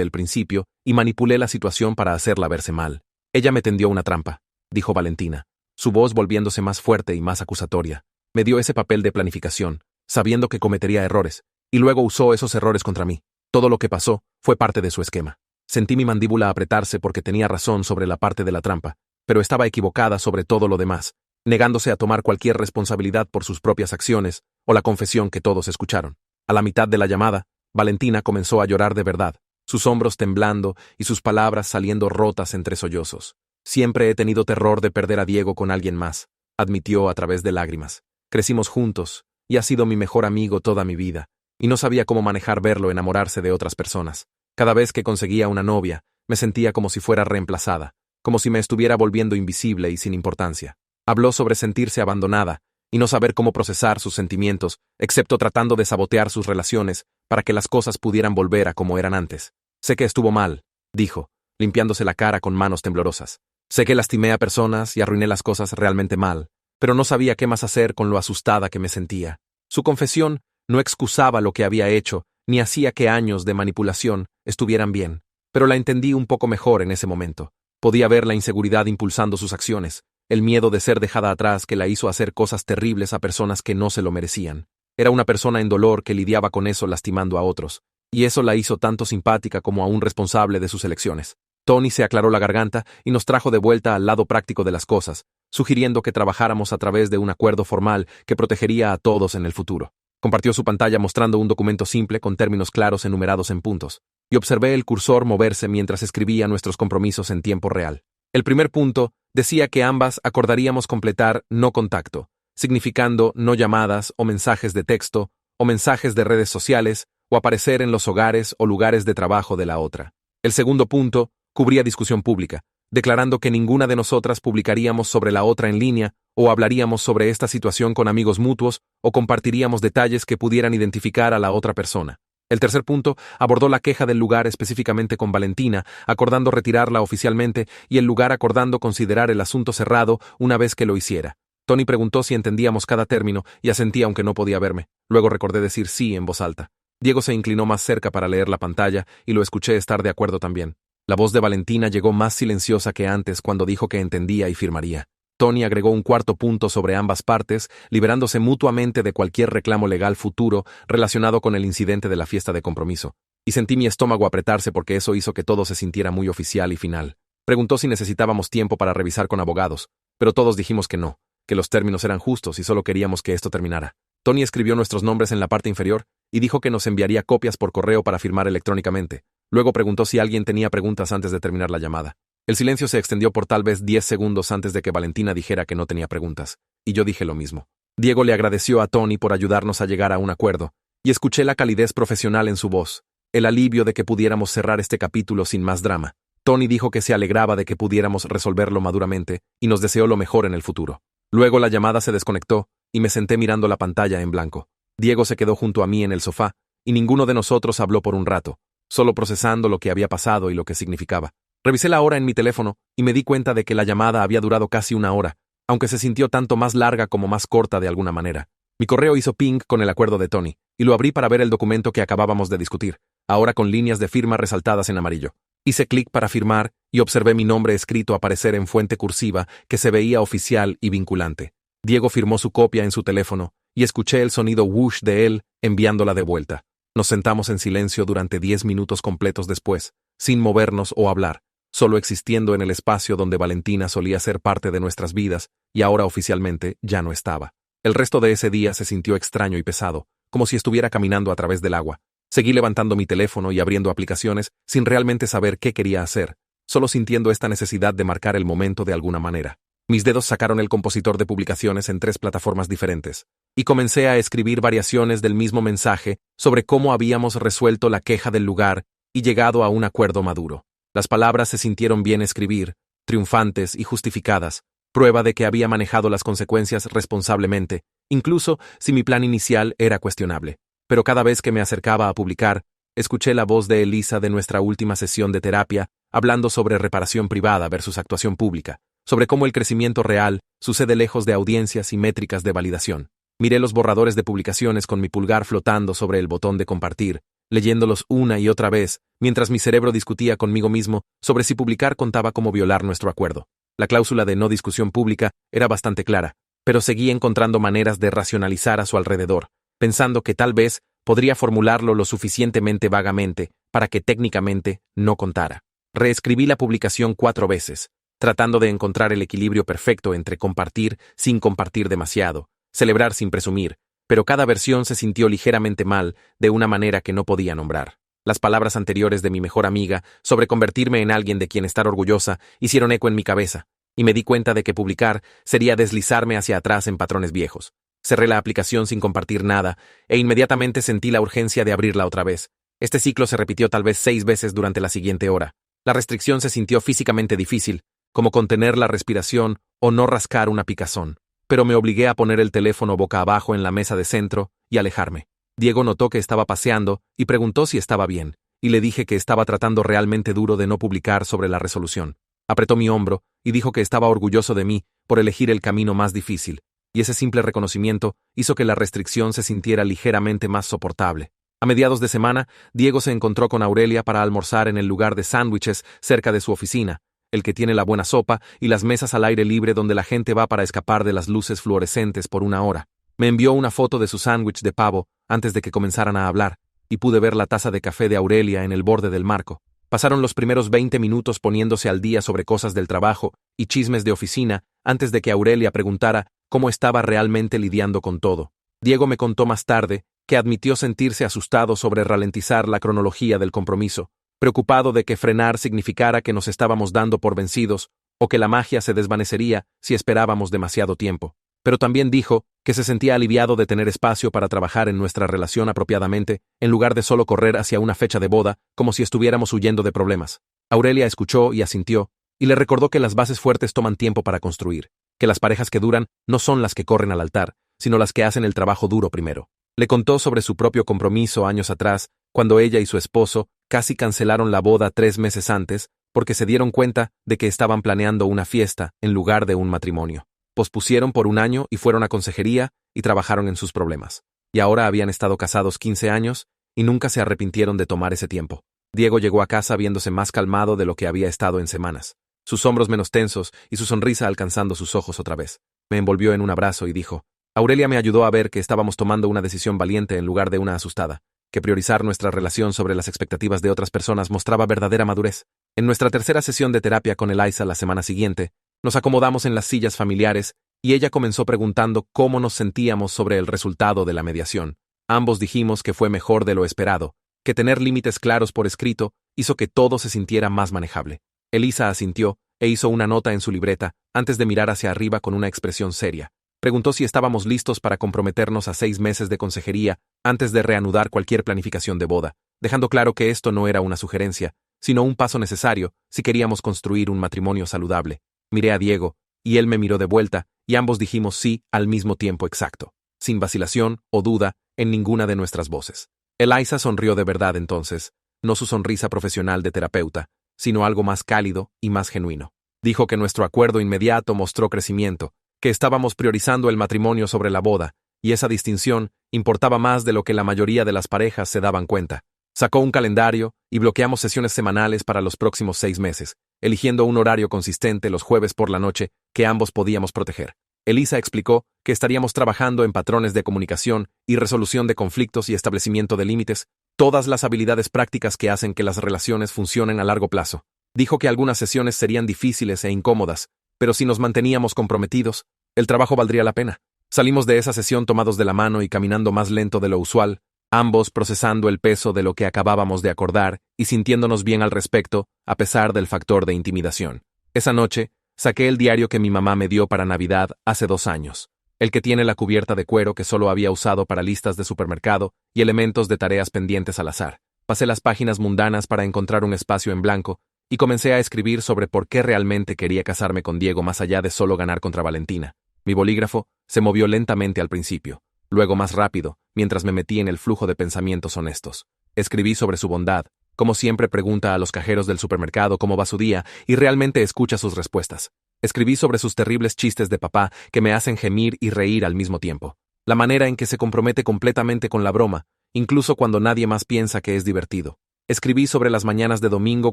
el principio y manipulé la situación para hacerla verse mal. Ella me tendió una trampa, dijo Valentina, su voz volviéndose más fuerte y más acusatoria. Me dio ese papel de planificación, sabiendo que cometería errores, y luego usó esos errores contra mí. Todo lo que pasó fue parte de su esquema. Sentí mi mandíbula apretarse porque tenía razón sobre la parte de la trampa, pero estaba equivocada sobre todo lo demás, negándose a tomar cualquier responsabilidad por sus propias acciones o la confesión que todos escucharon. A la mitad de la llamada, Valentina comenzó a llorar de verdad, sus hombros temblando y sus palabras saliendo rotas entre sollozos. Siempre he tenido terror de perder a Diego con alguien más, admitió a través de lágrimas. Crecimos juntos, y ha sido mi mejor amigo toda mi vida, y no sabía cómo manejar verlo enamorarse de otras personas. Cada vez que conseguía una novia, me sentía como si fuera reemplazada, como si me estuviera volviendo invisible y sin importancia. Habló sobre sentirse abandonada y no saber cómo procesar sus sentimientos, excepto tratando de sabotear sus relaciones para que las cosas pudieran volver a como eran antes. Sé que estuvo mal, dijo, limpiándose la cara con manos temblorosas. Sé que lastimé a personas y arruiné las cosas realmente mal, pero no sabía qué más hacer con lo asustada que me sentía. Su confesión no excusaba lo que había hecho, ni hacía que años de manipulación estuvieran bien, pero la entendí un poco mejor en ese momento. Podía ver la inseguridad impulsando sus acciones, el miedo de ser dejada atrás que la hizo hacer cosas terribles a personas que no se lo merecían. Era una persona en dolor que lidiaba con eso lastimando a otros, y eso la hizo tanto simpática como aún responsable de sus elecciones. Tony se aclaró la garganta y nos trajo de vuelta al lado práctico de las cosas, sugiriendo que trabajáramos a través de un acuerdo formal que protegería a todos en el futuro. Compartió su pantalla mostrando un documento simple con términos claros enumerados en puntos, y observé el cursor moverse mientras escribía nuestros compromisos en tiempo real. El primer punto decía que ambas acordaríamos completar no contacto, significando no llamadas o mensajes de texto, o mensajes de redes sociales, o aparecer en los hogares o lugares de trabajo de la otra. El segundo punto cubría discusión pública, declarando que ninguna de nosotras publicaríamos sobre la otra en línea o hablaríamos sobre esta situación con amigos mutuos o compartiríamos detalles que pudieran identificar a la otra persona. El tercer punto abordó la queja del lugar específicamente con Valentina, acordando retirarla oficialmente y el lugar acordando considerar el asunto cerrado una vez que lo hiciera. Tony preguntó si entendíamos cada término y asentí aunque no podía verme. Luego recordé decir sí en voz alta. Diego se inclinó más cerca para leer la pantalla y lo escuché estar de acuerdo también. La voz de Valentina llegó más silenciosa que antes cuando dijo que entendía y firmaría. Tony agregó un cuarto punto sobre ambas partes, liberándose mutuamente de cualquier reclamo legal futuro relacionado con el incidente de la fiesta de compromiso. Y sentí mi estómago apretarse porque eso hizo que todo se sintiera muy oficial y final. Preguntó si necesitábamos tiempo para revisar con abogados, pero todos dijimos que no, que los términos eran justos y solo queríamos que esto terminara. Tony escribió nuestros nombres en la parte inferior y dijo que nos enviaría copias por correo para firmar electrónicamente. Luego preguntó si alguien tenía preguntas antes de terminar la llamada. El silencio se extendió por tal vez 10 segundos antes de que Valentina dijera que no tenía preguntas, y yo dije lo mismo. Diego le agradeció a Tony por ayudarnos a llegar a un acuerdo, y escuché la calidez profesional en su voz, el alivio de que pudiéramos cerrar este capítulo sin más drama. Tony dijo que se alegraba de que pudiéramos resolverlo maduramente y nos deseó lo mejor en el futuro. Luego la llamada se desconectó y me senté mirando la pantalla en blanco. Diego se quedó junto a mí en el sofá y ninguno de nosotros habló por un rato, solo procesando lo que había pasado y lo que significaba. Revisé la hora en mi teléfono y me di cuenta de que la llamada había durado casi una hora, aunque se sintió tanto más larga como más corta de alguna manera. Mi correo hizo ping con el acuerdo de Tony, y lo abrí para ver el documento que acabábamos de discutir, ahora con líneas de firma resaltadas en amarillo. Hice clic para firmar y observé mi nombre escrito aparecer en fuente cursiva que se veía oficial y vinculante. Diego firmó su copia en su teléfono y escuché el sonido whoosh de él enviándola de vuelta. Nos sentamos en silencio durante 10 minutos completos después, sin movernos o hablar, solo existiendo en el espacio donde Valentina solía ser parte de nuestras vidas y ahora oficialmente ya no estaba. El resto de ese día se sintió extraño y pesado, como si estuviera caminando a través del agua. Seguí levantando mi teléfono y abriendo aplicaciones sin realmente saber qué quería hacer, solo sintiendo esta necesidad de marcar el momento de alguna manera. Mis dedos sacaron el compositor de publicaciones en 3 plataformas diferentes, y comencé a escribir variaciones del mismo mensaje sobre cómo habíamos resuelto la queja del lugar y llegado a un acuerdo maduro. Las palabras se sintieron bien escribir, triunfantes y justificadas, prueba de que había manejado las consecuencias responsablemente incluso si mi plan inicial era cuestionable. Pero cada vez que me acercaba a publicar, escuché la voz de Elisa de nuestra última sesión de terapia, hablando sobre reparación privada versus actuación pública, sobre cómo el crecimiento real sucede lejos de audiencias y métricas de validación. Miré los borradores de publicaciones con mi pulgar flotando sobre el botón de compartir, leyéndolos una y otra vez, mientras mi cerebro discutía conmigo mismo sobre si publicar contaba como violar nuestro acuerdo. La cláusula de no discusión pública era bastante clara, pero seguí encontrando maneras de racionalizar a su alrededor, pensando que tal vez podría formularlo lo suficientemente vagamente para que técnicamente no contara. Reescribí la publicación 4 veces, tratando de encontrar el equilibrio perfecto entre compartir sin compartir demasiado, celebrar sin presumir, pero cada versión se sintió ligeramente mal de una manera que no podía nombrar. Las palabras anteriores de mi mejor amiga sobre convertirme en alguien de quien estar orgullosa hicieron eco en mi cabeza, y me di cuenta de que publicar sería deslizarme hacia atrás en patrones viejos. Cerré la aplicación sin compartir nada, e inmediatamente sentí la urgencia de abrirla otra vez. Este ciclo se repitió tal vez 6 veces durante la siguiente hora. La restricción se sintió físicamente difícil, como contener la respiración o no rascar una picazón. Pero me obligué a poner el teléfono boca abajo en la mesa de centro y alejarme. Diego notó que estaba paseando y preguntó si estaba bien, y le dije que estaba tratando realmente duro de no publicar sobre la resolución. Apretó mi hombro y dijo que estaba orgulloso de mí por elegir el camino más difícil, y ese simple reconocimiento hizo que la restricción se sintiera ligeramente más soportable. A mediados de semana, Diego se encontró con Aurelia para almorzar en el lugar de sándwiches cerca de su oficina, el que tiene la buena sopa y las mesas al aire libre donde la gente va para escapar de las luces fluorescentes por una hora. Me envió una foto de su sándwich de pavo antes de que comenzaran a hablar, y pude ver la taza de café de Aurelia en el borde del marco. Pasaron los primeros 20 minutos poniéndose al día sobre cosas del trabajo y chismes de oficina antes de que Aurelia preguntara cómo estaba realmente lidiando con todo. Diego me contó más tarde que admitió sentirse asustado sobre ralentizar la cronología del compromiso, preocupado de que frenar significara que nos estábamos dando por vencidos o que la magia se desvanecería si esperábamos demasiado tiempo. Pero también dijo que se sentía aliviado de tener espacio para trabajar en nuestra relación apropiadamente, en lugar de solo correr hacia una fecha de boda como si estuviéramos huyendo de problemas. Aurelia escuchó y asintió, y le recordó que las bases fuertes toman tiempo para construir, que las parejas que duran no son las que corren al altar, sino las que hacen el trabajo duro primero. Le contó sobre su propio compromiso años atrás, cuando ella y su esposo casi cancelaron la boda 3 meses antes porque se dieron cuenta de que estaban planeando una fiesta en lugar de un matrimonio. Pospusieron por 1 año y fueron a consejería y trabajaron en sus problemas. Y ahora habían estado casados 15 años y nunca se arrepintieron de tomar ese tiempo. Diego llegó a casa viéndose más calmado de lo que había estado en semanas, sus hombros menos tensos y su sonrisa alcanzando sus ojos otra vez. Me envolvió en un abrazo y dijo: Aurelia me ayudó a ver que estábamos tomando una decisión valiente en lugar de una asustada, que priorizar nuestra relación sobre las expectativas de otras personas mostraba verdadera madurez. En nuestra tercera sesión de terapia con Elisa la semana siguiente, nos acomodamos en las sillas familiares y ella comenzó preguntando cómo nos sentíamos sobre el resultado de la mediación. Ambos dijimos que fue mejor de lo esperado, que tener límites claros por escrito hizo que todo se sintiera más manejable. Elisa asintió e hizo una nota en su libreta antes de mirar hacia arriba con una expresión seria. Preguntó si estábamos listos para comprometernos a 6 meses de consejería antes de reanudar cualquier planificación de boda, dejando claro que esto no era una sugerencia, sino un paso necesario si queríamos construir un matrimonio saludable. Miré a Diego, y él me miró de vuelta, y ambos dijimos sí al mismo tiempo exacto, sin vacilación o duda en ninguna de nuestras voces. Elisa sonrió de verdad entonces, no su sonrisa profesional de terapeuta, sino algo más cálido y más genuino. Dijo que nuestro acuerdo inmediato mostró crecimiento, que estábamos priorizando el matrimonio sobre la boda, y esa distinción importaba más de lo que la mayoría de las parejas se daban cuenta. Sacó un calendario y bloqueamos sesiones semanales para los próximos 6 meses, eligiendo un horario consistente los jueves por la noche que ambos podíamos proteger. Elisa explicó que estaríamos trabajando en patrones de comunicación y resolución de conflictos y establecimiento de límites, todas las habilidades prácticas que hacen que las relaciones funcionen a largo plazo. Dijo que algunas sesiones serían difíciles e incómodas, pero si nos manteníamos comprometidos, el trabajo valdría la pena. Salimos de esa sesión tomados de la mano y caminando más lento de lo usual, ambos procesando el peso de lo que acabábamos de acordar y sintiéndonos bien al respecto, a pesar del factor de intimidación. Esa noche, saqué el diario que mi mamá me dio para Navidad hace 2 años, el que tiene la cubierta de cuero que solo había usado para listas de supermercado y elementos de tareas pendientes al azar. Pasé las páginas mundanas para encontrar un espacio en blanco y comencé a escribir sobre por qué realmente quería casarme con Diego más allá de solo ganar contra Valentina. Mi bolígrafo Se movió lentamente al principio, luego más rápido, mientras me metí en el flujo de pensamientos honestos. Escribí sobre su bondad, como siempre pregunta a los cajeros del supermercado cómo va su día y realmente escucha sus respuestas. Escribí sobre sus terribles chistes de papá que me hacen gemir y reír al mismo tiempo. La manera en que se compromete completamente con la broma, incluso cuando nadie más piensa que es divertido. Escribí sobre las mañanas de domingo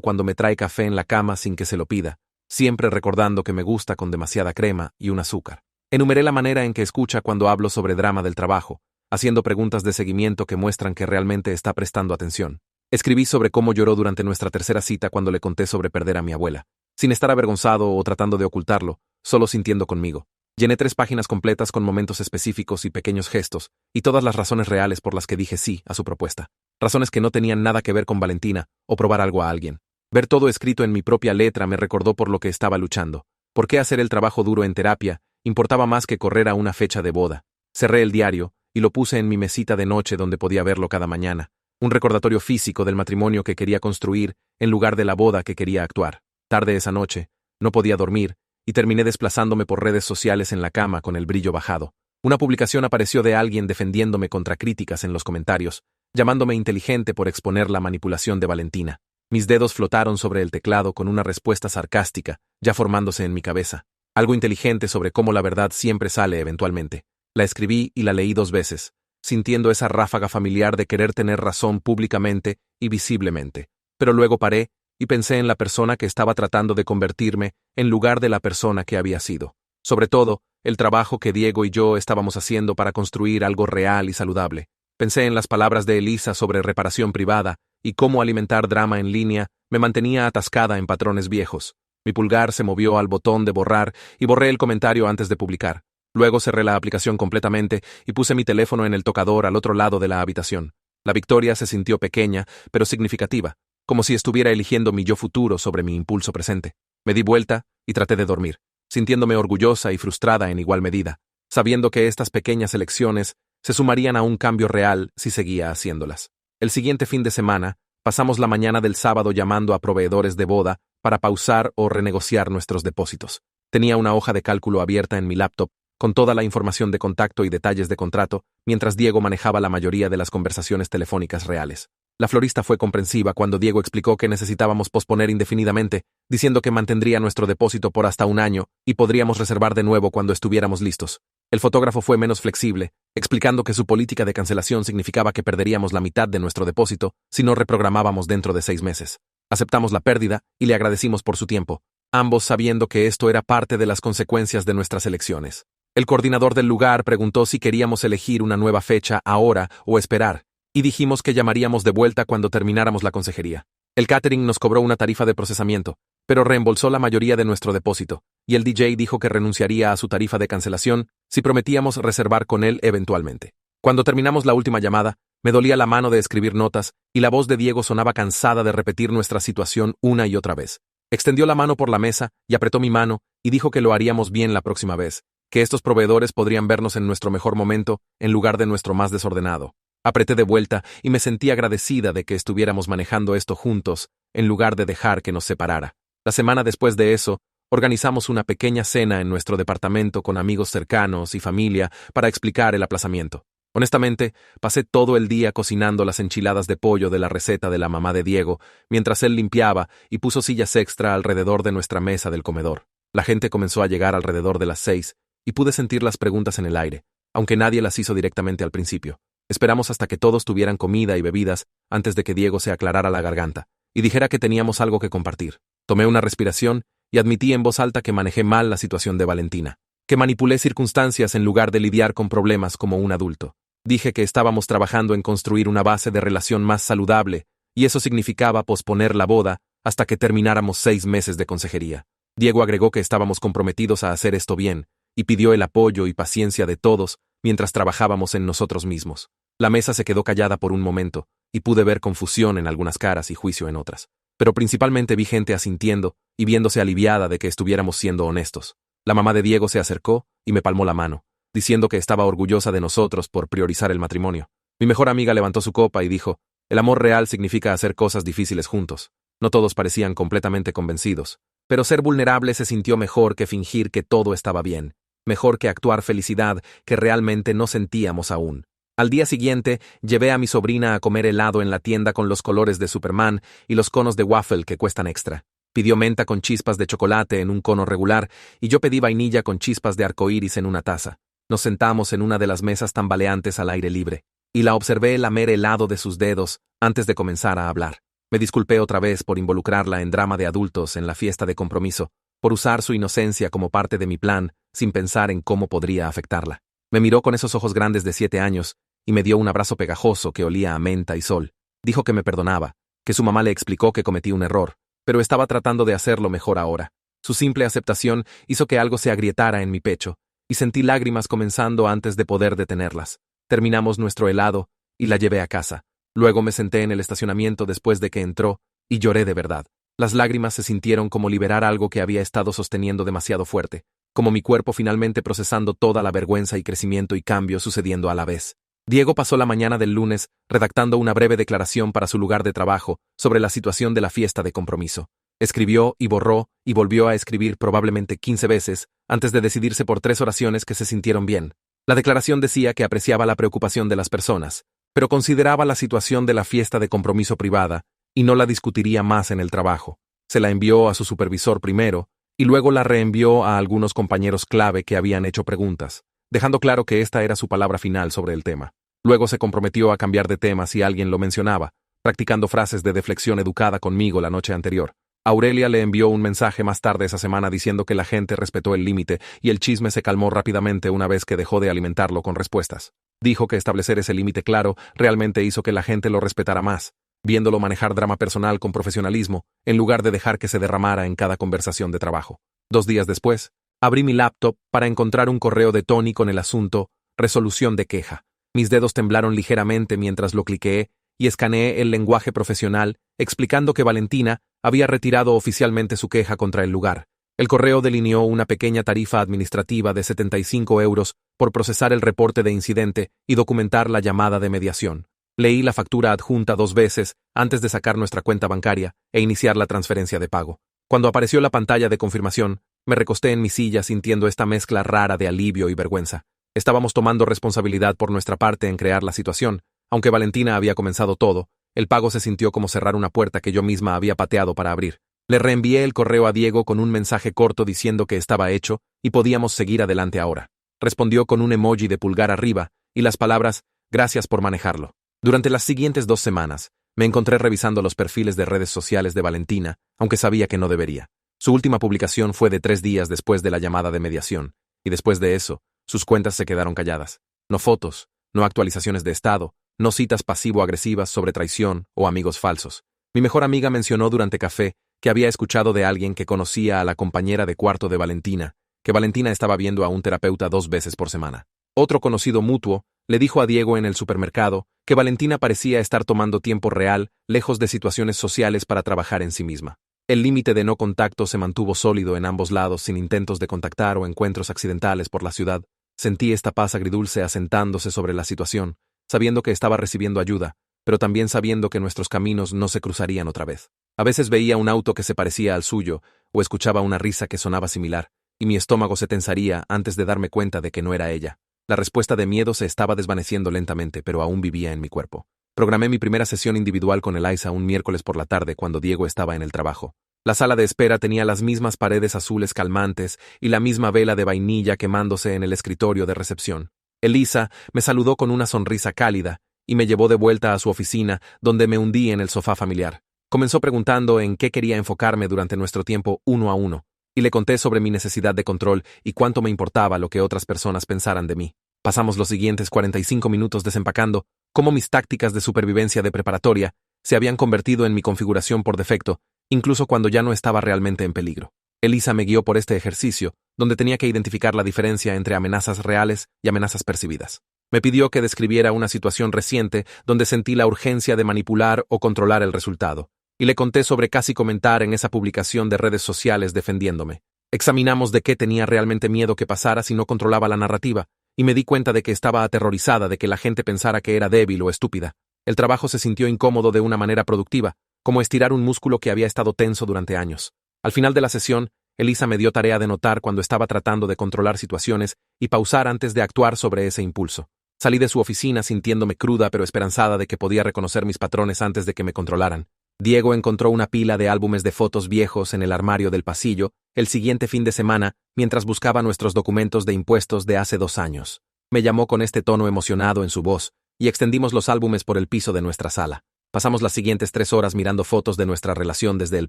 cuando me trae café en la cama sin que se lo pida, siempre recordando que me gusta con demasiada crema y un azúcar. Enumeré la manera en que escucha cuando hablo sobre drama del trabajo, haciendo preguntas de seguimiento que muestran que realmente está prestando atención. Escribí sobre cómo lloró durante nuestra tercera cita cuando le conté sobre perder a mi abuela, sin estar avergonzado o tratando de ocultarlo, solo sintiendo conmigo. Llené 3 páginas completas con momentos específicos y pequeños gestos, y todas las razones reales por las que dije sí a su propuesta. Razones que no tenían nada que ver con Valentina o probar algo a alguien. Ver todo escrito en mi propia letra me recordó por lo que estaba luchando. ¿Por qué hacer el trabajo duro en terapia importaba más que correr a una fecha de boda? Cerré el diario y lo puse en mi mesita de noche donde podía verlo cada mañana. Un recordatorio físico del matrimonio que quería construir en lugar de la boda que quería actuar. Tarde esa noche, no podía dormir, y terminé desplazándome por redes sociales en la cama con el brillo bajado. Una publicación apareció de alguien defendiéndome contra críticas en los comentarios, llamándome inteligente por exponer la manipulación de Valentina. Mis dedos flotaron sobre el teclado con una respuesta sarcástica, ya formándose en mi cabeza. Algo inteligente sobre cómo la verdad siempre sale eventualmente. La escribí y la leí 2 veces, sintiendo esa ráfaga familiar de querer tener razón públicamente y visiblemente. Pero luego paré y pensé en la persona que estaba tratando de convertirme en lugar de la persona que había sido. Sobre todo, el trabajo que Diego y yo estábamos haciendo para construir algo real y saludable. Pensé en las palabras de Elisa sobre reparación privada y cómo alimentar drama en línea me mantenía atascada en patrones viejos. Mi pulgar se movió al botón de borrar y borré el comentario antes de publicar. Luego cerré la aplicación completamente y puse mi teléfono en el tocador al otro lado de la habitación. La victoria se sintió pequeña, pero significativa, como si estuviera eligiendo mi yo futuro sobre mi impulso presente. Me di vuelta y traté de dormir, sintiéndome orgullosa y frustrada en igual medida, sabiendo que estas pequeñas elecciones se sumarían a un cambio real si seguía haciéndolas. El siguiente fin de semana, pasamos la mañana del sábado llamando a proveedores de boda para pausar o renegociar nuestros depósitos. Tenía una hoja de cálculo abierta en mi laptop, con toda la información de contacto y detalles de contrato, mientras Diego manejaba la mayoría de las conversaciones telefónicas reales. La florista fue comprensiva cuando Diego explicó que necesitábamos posponer indefinidamente, diciendo que mantendría nuestro depósito por hasta 1 año y podríamos reservar de nuevo cuando estuviéramos listos. El fotógrafo fue menos flexible, explicando que su política de cancelación significaba que perderíamos la mitad de nuestro depósito si no reprogramábamos dentro de 6 meses. Aceptamos la pérdida y le agradecimos por su tiempo, ambos sabiendo que esto era parte de las consecuencias de nuestras elecciones. El coordinador del lugar preguntó si queríamos elegir una nueva fecha ahora o esperar, y dijimos que llamaríamos de vuelta cuando termináramos la consejería. El catering nos cobró una tarifa de procesamiento, pero reembolsó la mayoría de nuestro depósito, y el DJ dijo que renunciaría a su tarifa de cancelación si prometíamos reservar con él eventualmente. Cuando terminamos la última llamada, me dolía la mano de escribir notas y la voz de Diego sonaba cansada de repetir nuestra situación una y otra vez. Extendió la mano por la mesa y apretó mi mano y dijo que lo haríamos bien la próxima vez, que estos proveedores podrían vernos en nuestro mejor momento en lugar de nuestro más desordenado. Apreté de vuelta y me sentí agradecida de que estuviéramos manejando esto juntos, en lugar de dejar que nos separara. La semana después de eso, organizamos una pequeña cena en nuestro departamento con amigos cercanos y familia para explicar el aplazamiento. Honestamente, pasé todo el día cocinando las enchiladas de pollo de la receta de la mamá de Diego, mientras él limpiaba y puso sillas extra alrededor de nuestra mesa del comedor. La gente comenzó a llegar alrededor de las 6, y pude sentir las preguntas en el aire, aunque nadie las hizo directamente al principio. Esperamos hasta que todos tuvieran comida y bebidas antes de que Diego se aclarara la garganta y dijera que teníamos algo que compartir. Tomé una respiración y admití en voz alta que manejé mal la situación de Valentina, que manipulé circunstancias en lugar de lidiar con problemas como un adulto. Dije que estábamos trabajando en construir una base de relación más saludable, y eso significaba posponer la boda hasta que termináramos 6 meses de consejería. Diego agregó que estábamos comprometidos a hacer esto bien, y pidió el apoyo y paciencia de todos mientras trabajábamos en nosotros mismos. La mesa se quedó callada por un momento, y pude ver confusión en algunas caras y juicio en otras. Pero principalmente vi gente asintiendo y viéndose aliviada de que estuviéramos siendo honestos. La mamá de Diego se acercó y me palmó la mano, diciendo que estaba orgullosa de nosotros por priorizar el matrimonio. Mi mejor amiga levantó su copa y dijo, el amor real significa hacer cosas difíciles juntos. No todos parecían completamente convencidos, pero ser vulnerable se sintió mejor que fingir que todo estaba bien. mejor que actuar felicidad que realmente no sentíamos aún. Al día siguiente, llevé a mi sobrina a comer helado en la tienda con los colores de Superman y los conos de waffle que cuestan extra. Pidió menta con chispas de chocolate en un cono regular y yo pedí vainilla con chispas de arcoíris en una taza. Nos sentamos en una de las mesas tambaleantes al aire libre, y la observé lamer helado de sus dedos antes de comenzar a hablar. Me disculpé otra vez por involucrarla en drama de adultos en la fiesta de compromiso, por usar su inocencia como parte de mi plan, sin pensar en cómo podría afectarla. Me miró con esos ojos grandes de 7 años, y me dio un abrazo pegajoso que olía a menta y sol. Dijo que me perdonaba, que su mamá le explicó que cometí un error, pero estaba tratando de hacerlo mejor ahora. Su simple aceptación hizo que algo se agrietara en mi pecho, y sentí lágrimas comenzando antes de poder detenerlas. Terminamos nuestro helado, y la llevé a casa. Luego me senté en el estacionamiento después de que entró, y lloré de verdad. Las lágrimas se sintieron como liberar algo que había estado sosteniendo demasiado fuerte, como mi cuerpo finalmente procesando toda la vergüenza y crecimiento y cambio sucediendo a la vez. Diego pasó la mañana del lunes redactando una breve declaración para su lugar de trabajo sobre la situación de la fiesta de compromiso. Escribió y borró y volvió a escribir probablemente 15 veces antes de decidirse por 3 oraciones que se sintieron bien. La declaración decía que apreciaba la preocupación de las personas, pero consideraba la situación de la fiesta de compromiso privada y no la discutiría más en el trabajo. Se la envió a su supervisor primero y luego la reenvió a algunos compañeros clave que habían hecho preguntas, dejando claro que esta era su palabra final sobre el tema. Luego se comprometió a cambiar de tema si alguien lo mencionaba, practicando frases de deflexión educada conmigo la noche anterior. Aurelia le envió un mensaje más tarde esa semana diciendo que la gente respetó el límite y el chisme se calmó rápidamente una vez que dejó de alimentarlo con respuestas. Dijo que establecer ese límite claro realmente hizo que la gente lo respetara más, viéndolo manejar drama personal con profesionalismo, en lugar de dejar que se derramara en cada conversación de trabajo. 2 días después, abrí mi laptop para encontrar un correo de Tony con el asunto resolución de queja. Mis dedos temblaron ligeramente mientras lo cliqueé y escaneé el lenguaje profesional, explicando que Valentina había retirado oficialmente su queja contra el lugar. El correo delineó una pequeña tarifa administrativa de 75 euros por procesar el reporte de incidente y documentar la llamada de mediación. Leí la factura adjunta 2 veces antes de sacar nuestra cuenta bancaria e iniciar la transferencia de pago. Cuando apareció la pantalla de confirmación, me recosté en mi silla sintiendo esta mezcla rara de alivio y vergüenza. Estábamos tomando responsabilidad por nuestra parte en crear la situación. Aunque Valentina había comenzado todo, el pago se sintió como cerrar una puerta que yo misma había pateado para abrir. Le reenvié el correo a Diego con un mensaje corto diciendo que estaba hecho y podíamos seguir adelante ahora. Respondió con un emoji de pulgar arriba y las palabras, gracias por manejarlo. Durante las siguientes 2 semanas, me encontré revisando los perfiles de redes sociales de Valentina, aunque sabía que no debería. Su última publicación fue de 3 días después de la llamada de mediación, y después de eso, sus cuentas se quedaron calladas. No fotos, no actualizaciones de estado, no citas pasivo-agresivas sobre traición o amigos falsos. Mi mejor amiga mencionó durante café que había escuchado de alguien que conocía a la compañera de cuarto de Valentina, que Valentina estaba viendo a un terapeuta 2 veces por semana. Otro conocido mutuo le dijo a Diego en el supermercado que Valentina parecía estar tomando tiempo real, lejos de situaciones sociales para trabajar en sí misma. El límite de no contacto se mantuvo sólido en ambos lados sin intentos de contactar o encuentros accidentales por la ciudad. Sentí esta paz agridulce asentándose sobre la situación, sabiendo que estaba recibiendo ayuda, pero también sabiendo que nuestros caminos no se cruzarían otra vez. A veces veía un auto que se parecía al suyo, o escuchaba una risa que sonaba similar, y mi estómago se tensaría antes de darme cuenta de que no era ella. La respuesta de miedo se estaba desvaneciendo lentamente, pero aún vivía en mi cuerpo. Programé mi primera sesión individual con Eliza un miércoles por la tarde cuando Diego estaba en el trabajo. La sala de espera tenía las mismas paredes azules calmantes y la misma vela de vainilla quemándose en el escritorio de recepción. Elisa me saludó con una sonrisa cálida y me llevó de vuelta a su oficina, donde me hundí en el sofá familiar. Comenzó preguntando en qué quería enfocarme durante nuestro tiempo 1 a 1, y le conté sobre mi necesidad de control y cuánto me importaba lo que otras personas pensaran de mí. Pasamos los siguientes 45 minutos desempacando cómo mis tácticas de supervivencia de preparatoria se habían convertido en mi configuración por defecto, incluso cuando ya no estaba realmente en peligro. Elisa me guió por este ejercicio, donde tenía que identificar la diferencia entre amenazas reales y amenazas percibidas. Me pidió que describiera una situación reciente donde sentí la urgencia de manipular o controlar el resultado, y le conté sobre casi comentar en esa publicación de redes sociales defendiéndome. Examinamos de qué tenía realmente miedo que pasara si no controlaba la narrativa, y me di cuenta de que estaba aterrorizada de que la gente pensara que era débil o estúpida. El trabajo se sintió incómodo de una manera productiva, como estirar un músculo que había estado tenso durante años. Al final de la sesión, Elisa me dio tarea de notar cuando estaba tratando de controlar situaciones y pausar antes de actuar sobre ese impulso. Salí de su oficina sintiéndome cruda pero esperanzada de que podía reconocer mis patrones antes de que me controlaran. Diego encontró una pila de álbumes de fotos viejos en el armario del pasillo el siguiente fin de semana mientras buscaba nuestros documentos de impuestos de hace 2 años. Me llamó con este tono emocionado en su voz y extendimos los álbumes por el piso de nuestra sala. Pasamos las siguientes 3 horas mirando fotos de nuestra relación desde el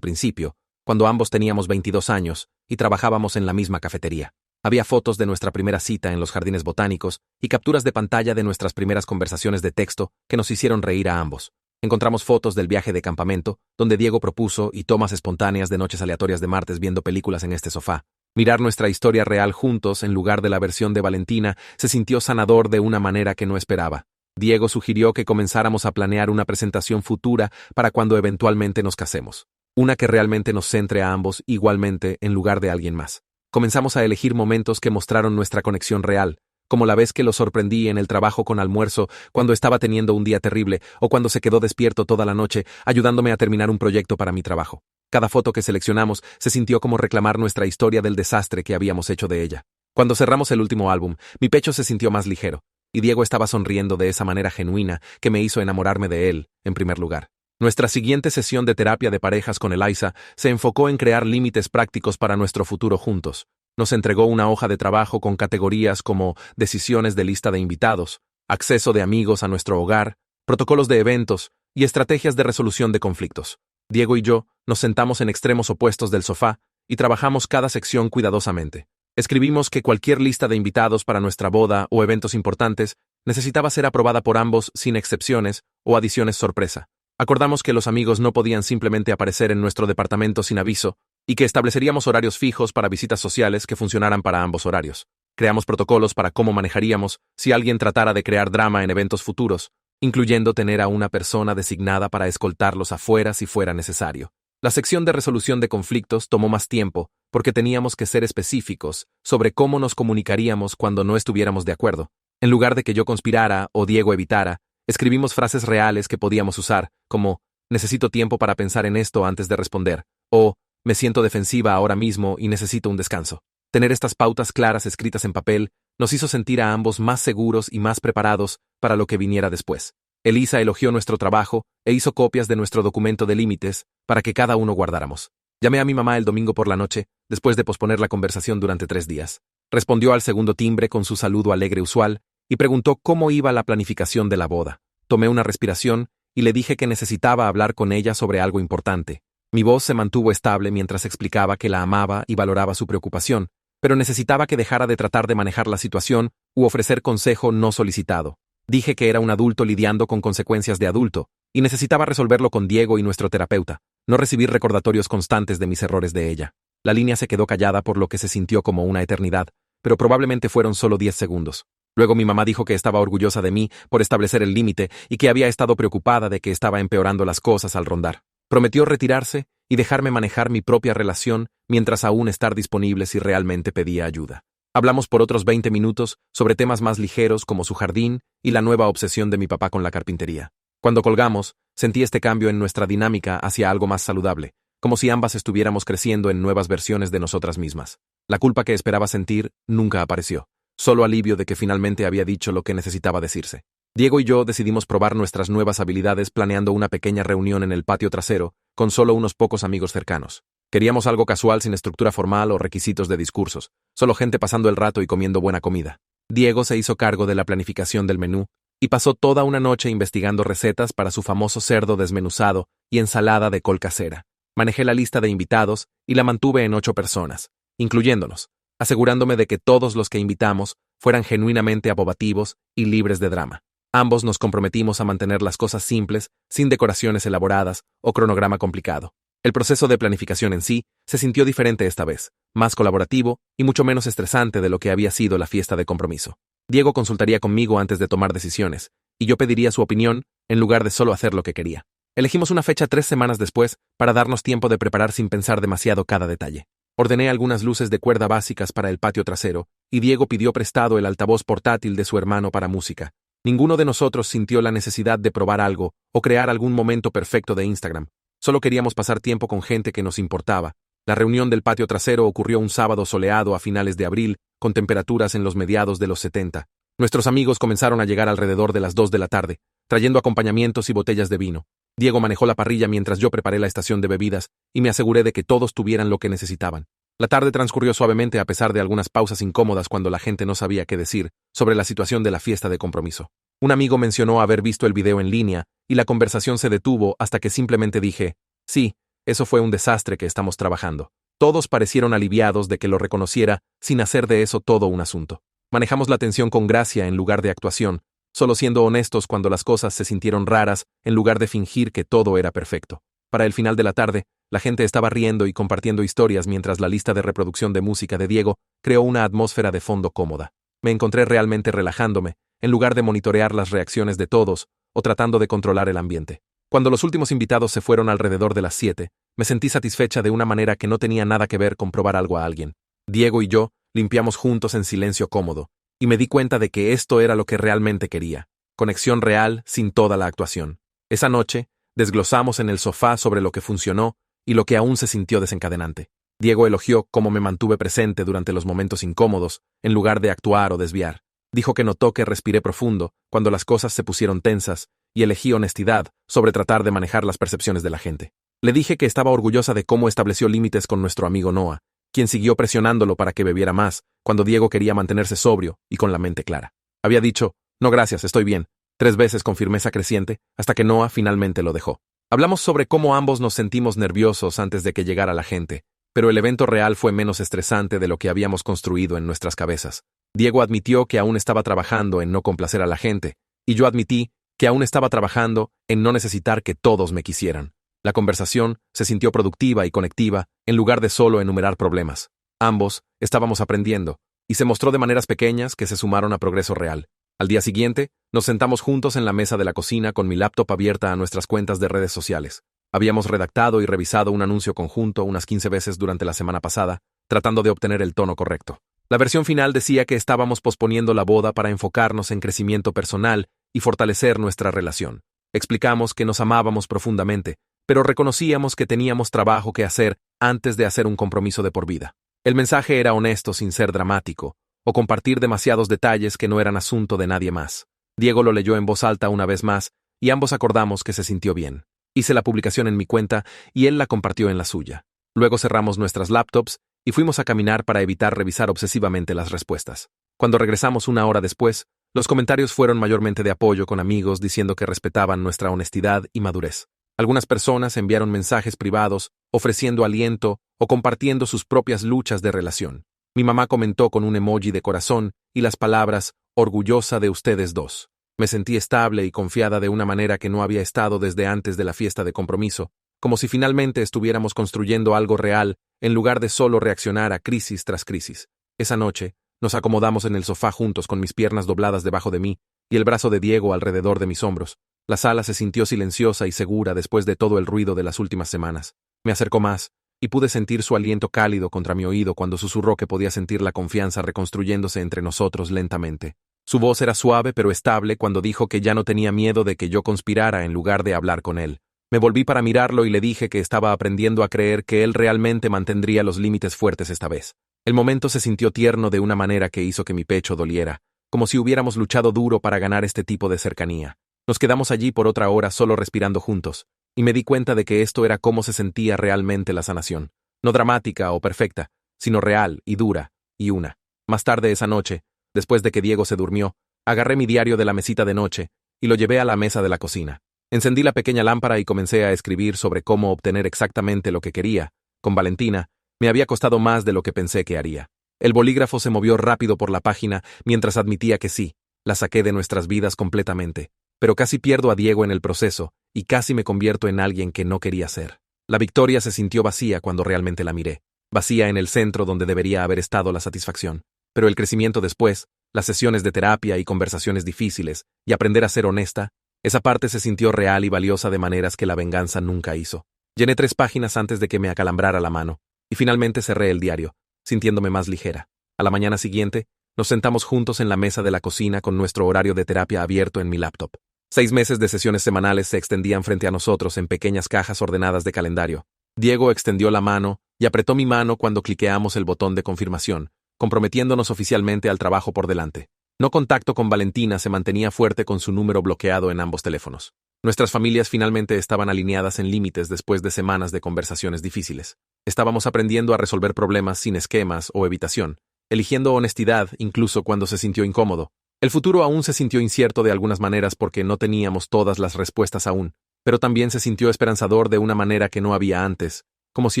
principio, cuando ambos teníamos 22 años y trabajábamos en la misma cafetería. Había fotos de nuestra primera cita en los jardines botánicos y capturas de pantalla de nuestras primeras conversaciones de texto que nos hicieron reír a ambos. Encontramos fotos del viaje de campamento, donde Diego propuso, y tomas espontáneas de noches aleatorias de martes viendo películas en este sofá. Mirar nuestra historia real juntos en lugar de la versión de Valentina se sintió sanador de una manera que no esperaba. Diego sugirió que comenzáramos a planear una presentación futura para cuando eventualmente nos casemos. Una que realmente nos centre a ambos igualmente en lugar de alguien más. Comenzamos a elegir momentos que mostraron nuestra conexión real, como la vez que lo sorprendí en el trabajo con almuerzo cuando estaba teniendo un día terrible o cuando se quedó despierto toda la noche ayudándome a terminar un proyecto para mi trabajo. Cada foto que seleccionamos se sintió como reclamar nuestra historia del desastre que habíamos hecho de ella. Cuando cerramos el último álbum, mi pecho se sintió más ligero, y Diego estaba sonriendo de esa manera genuina que me hizo enamorarme de él, en primer lugar. Nuestra siguiente sesión de terapia de parejas con Elisa se enfocó en crear límites prácticos para nuestro futuro juntos. Nos entregó una hoja de trabajo con categorías como decisiones de lista de invitados, acceso de amigos a nuestro hogar, protocolos de eventos y estrategias de resolución de conflictos. Diego y yo nos sentamos en extremos opuestos del sofá y trabajamos cada sección cuidadosamente. Escribimos que cualquier lista de invitados para nuestra boda o eventos importantes necesitaba ser aprobada por ambos sin excepciones o adiciones sorpresa. Acordamos que los amigos no podían simplemente aparecer en nuestro departamento sin aviso y que estableceríamos horarios fijos para visitas sociales que funcionaran para ambos horarios. Creamos protocolos para cómo manejaríamos si alguien tratara de crear drama en eventos futuros, incluyendo tener a una persona designada para escoltarlos afuera si fuera necesario. La sección de resolución de conflictos tomó más tiempo porque teníamos que ser específicos sobre cómo nos comunicaríamos cuando no estuviéramos de acuerdo. En lugar de que yo conspirara o Diego evitara, escribimos frases reales que podíamos usar, como «necesito tiempo para pensar en esto antes de responder» o «me siento defensiva ahora mismo y necesito un descanso». Tener estas pautas claras escritas en papel nos hizo sentir a ambos más seguros y más preparados para lo que viniera después. Elisa elogió nuestro trabajo e hizo copias de nuestro documento de límites para que cada uno guardáramos. Llamé a mi mamá el domingo por la noche, después de posponer la conversación durante 3 días. Respondió al segundo timbre con su saludo alegre usual y preguntó cómo iba la planificación de la boda. Tomé una respiración y le dije que necesitaba hablar con ella sobre algo importante. Mi voz se mantuvo estable mientras explicaba que la amaba y valoraba su preocupación, pero necesitaba que dejara de tratar de manejar la situación u ofrecer consejo no solicitado. Dije que era un adulto lidiando con consecuencias de adulto y necesitaba resolverlo con Diego y nuestro terapeuta, no recibir recordatorios constantes de mis errores de ella. La línea se quedó callada por lo que se sintió como una eternidad, pero probablemente fueron solo 10 segundos. Luego mi mamá dijo que estaba orgullosa de mí por establecer el límite y que había estado preocupada de que estaba empeorando las cosas al rondar. Prometió retirarse y dejarme manejar mi propia relación mientras aún estar disponible si realmente pedía ayuda. Hablamos por otros 20 minutos sobre temas más ligeros como su jardín y la nueva obsesión de mi papá con la carpintería. Cuando colgamos, sentí este cambio en nuestra dinámica hacia algo más saludable, como si ambas estuviéramos creciendo en nuevas versiones de nosotras mismas. La culpa que esperaba sentir nunca apareció. Solo alivio de que finalmente había dicho lo que necesitaba decirse. Diego y yo decidimos probar nuestras nuevas habilidades planeando una pequeña reunión en el patio trasero, con solo unos pocos amigos cercanos. Queríamos algo casual sin estructura formal o requisitos de discursos, solo gente pasando el rato y comiendo buena comida. Diego se hizo cargo de la planificación del menú y pasó toda una noche investigando recetas para su famoso cerdo desmenuzado y ensalada de col casera. Manejé la lista de invitados y la mantuve en 8 personas, incluyéndonos, asegurándome de que todos los que invitamos fueran genuinamente aprobativos y libres de drama. Ambos nos comprometimos a mantener las cosas simples, sin decoraciones elaboradas o cronograma complicado. El proceso de planificación en sí se sintió diferente esta vez, más colaborativo y mucho menos estresante de lo que había sido la fiesta de compromiso. Diego consultaría conmigo antes de tomar decisiones, y yo pediría su opinión en lugar de solo hacer lo que quería. Elegimos una fecha 3 semanas después para darnos tiempo de preparar sin pensar demasiado cada detalle. Ordené algunas luces de cuerda básicas para el patio trasero, y Diego pidió prestado el altavoz portátil de su hermano para música. Ninguno de nosotros sintió la necesidad de probar algo o crear algún momento perfecto de Instagram. Solo queríamos pasar tiempo con gente que nos importaba, La reunión del patio trasero ocurrió un sábado soleado a finales de abril, con temperaturas en los mediados de los 70. Nuestros amigos comenzaron a llegar alrededor de las 2 de la tarde, trayendo acompañamientos y botellas de vino. Diego manejó la parrilla mientras yo preparé la estación de bebidas y me aseguré de que todos tuvieran lo que necesitaban. La tarde transcurrió suavemente a pesar de algunas pausas incómodas cuando la gente no sabía qué decir sobre la situación de la fiesta de compromiso. Un amigo mencionó haber visto el video en línea y la conversación se detuvo hasta que simplemente dije, sí, eso fue un desastre que estamos trabajando. Todos parecieron aliviados de que lo reconociera sin hacer de eso todo un asunto. Manejamos la tensión con gracia en lugar de actuación, solo siendo honestos cuando las cosas se sintieron raras en lugar de fingir que todo era perfecto. Para el final de la tarde, la gente estaba riendo y compartiendo historias mientras la lista de reproducción de música de Diego creó una atmósfera de fondo cómoda. Me encontré realmente relajándome, en lugar de monitorear las reacciones de todos o tratando de controlar el ambiente. Cuando los últimos invitados se fueron alrededor de las 7, me sentí satisfecha de una manera que no tenía nada que ver con probar algo a alguien. Diego y yo limpiamos juntos en silencio cómodo, y me di cuenta de que esto era lo que realmente quería, conexión real sin toda la actuación. Esa noche, desglosamos en el sofá sobre lo que funcionó y lo que aún se sintió desencadenante. Diego elogió cómo me mantuve presente durante los momentos incómodos, en lugar de actuar o desviar. Dijo que notó que respiré profundo cuando las cosas se pusieron tensas y elegí honestidad sobre tratar de manejar las percepciones de la gente. Le dije que estaba orgullosa de cómo estableció límites con nuestro amigo Noah, quien siguió presionándolo para que bebiera más, cuando Diego quería mantenerse sobrio y con la mente clara. Había dicho, no gracias, estoy bien, 3 veces con firmeza creciente, hasta que Noah finalmente lo dejó. Hablamos sobre cómo ambos nos sentimos nerviosos antes de que llegara la gente, pero el evento real fue menos estresante de lo que habíamos construido en nuestras cabezas. Diego admitió que aún estaba trabajando en no complacer a la gente, y yo admití que aún estaba trabajando en no necesitar que todos me quisieran. La conversación se sintió productiva y conectiva en lugar de solo enumerar problemas. Ambos estábamos aprendiendo, y se mostró de maneras pequeñas que se sumaron a progreso real. Al día siguiente, nos sentamos juntos en la mesa de la cocina con mi laptop abierta a nuestras cuentas de redes sociales. Habíamos redactado y revisado un anuncio conjunto unas 15 veces durante la semana pasada, tratando de obtener el tono correcto. La versión final decía que estábamos posponiendo la boda para enfocarnos en crecimiento personal y fortalecer nuestra relación. Explicamos que nos amábamos profundamente, pero reconocíamos que teníamos trabajo que hacer antes de hacer un compromiso de por vida. El mensaje era honesto sin ser dramático, o compartir demasiados detalles que no eran asunto de nadie más. Diego lo leyó en voz alta una vez más, y ambos acordamos que se sintió bien. Hice la publicación en mi cuenta y él la compartió en la suya. Luego cerramos nuestras laptops y fuimos a caminar para evitar revisar obsesivamente las respuestas. Cuando regresamos 1 hora después, los comentarios fueron mayormente de apoyo con amigos diciendo que respetaban nuestra honestidad y madurez. Algunas personas enviaron mensajes privados, ofreciendo aliento o compartiendo sus propias luchas de relación. Mi mamá comentó con un emoji de corazón y las palabras, orgullosa de ustedes dos. Me sentí estable y confiada de una manera que no había estado desde antes de la fiesta de compromiso, como si finalmente estuviéramos construyendo algo real en lugar de solo reaccionar a crisis tras crisis. Esa noche, nos acomodamos en el sofá juntos con mis piernas dobladas debajo de mí y el brazo de Diego alrededor de mis hombros. La sala se sintió silenciosa y segura después de todo el ruido de las últimas semanas. Me acercó más, y pude sentir su aliento cálido contra mi oído cuando susurró que podía sentir la confianza reconstruyéndose entre nosotros lentamente. Su voz era suave pero estable cuando dijo que ya no tenía miedo de que yo conspirara en lugar de hablar con él. Me volví para mirarlo y le dije que estaba aprendiendo a creer que él realmente mantendría los límites fuertes esta vez. El momento se sintió tierno de una manera que hizo que mi pecho doliera, como si hubiéramos luchado duro para ganar este tipo de cercanía. Nos quedamos allí por otra hora solo respirando juntos, y me di cuenta de que esto era cómo se sentía realmente la sanación. No dramática o perfecta, sino real y dura, y una. Más tarde esa noche, después de que Diego se durmió, agarré mi diario de la mesita de noche y lo llevé a la mesa de la cocina. Encendí la pequeña lámpara y comencé a escribir sobre cómo obtener exactamente lo que quería. Con Valentina, me había costado más de lo que pensé que haría. El bolígrafo se movió rápido por la página mientras admitía que sí, la saqué de nuestras vidas completamente. Pero casi pierdo a Diego en el proceso y casi me convierto en alguien que no quería ser. La victoria se sintió vacía cuando realmente la miré. Vacía en el centro donde debería haber estado la satisfacción. Pero el crecimiento después, las sesiones de terapia y conversaciones difíciles, y aprender a ser honesta, esa parte se sintió real y valiosa de maneras que la venganza nunca hizo. Llené 3 páginas antes de que me acalambrara la mano, y finalmente cerré el diario, sintiéndome más ligera. A la mañana siguiente, nos sentamos juntos en la mesa de la cocina con nuestro horario de terapia abierto en mi laptop. 6 meses de sesiones semanales se extendían frente a nosotros en pequeñas cajas ordenadas de calendario. Diego extendió la mano y apretó mi mano cuando cliqueamos el botón de confirmación, comprometiéndonos oficialmente al trabajo por delante. No contacto con Valentina se mantenía fuerte con su número bloqueado en ambos teléfonos. Nuestras familias finalmente estaban alineadas en límites después de semanas de conversaciones difíciles. Estábamos aprendiendo a resolver problemas sin esquemas o evitación, eligiendo honestidad incluso cuando se sintió incómodo. El futuro aún se sintió incierto de algunas maneras porque no teníamos todas las respuestas aún, pero también se sintió esperanzador de una manera que no había antes, como si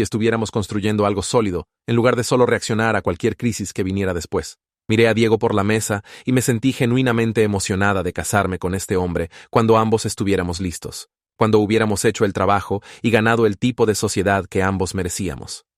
estuviéramos construyendo algo sólido, en lugar de solo reaccionar a cualquier crisis que viniera después. Miré a Diego por la mesa y me sentí genuinamente emocionada de casarme con este hombre cuando ambos estuviéramos listos, cuando hubiéramos hecho el trabajo y ganado el tipo de sociedad que ambos merecíamos.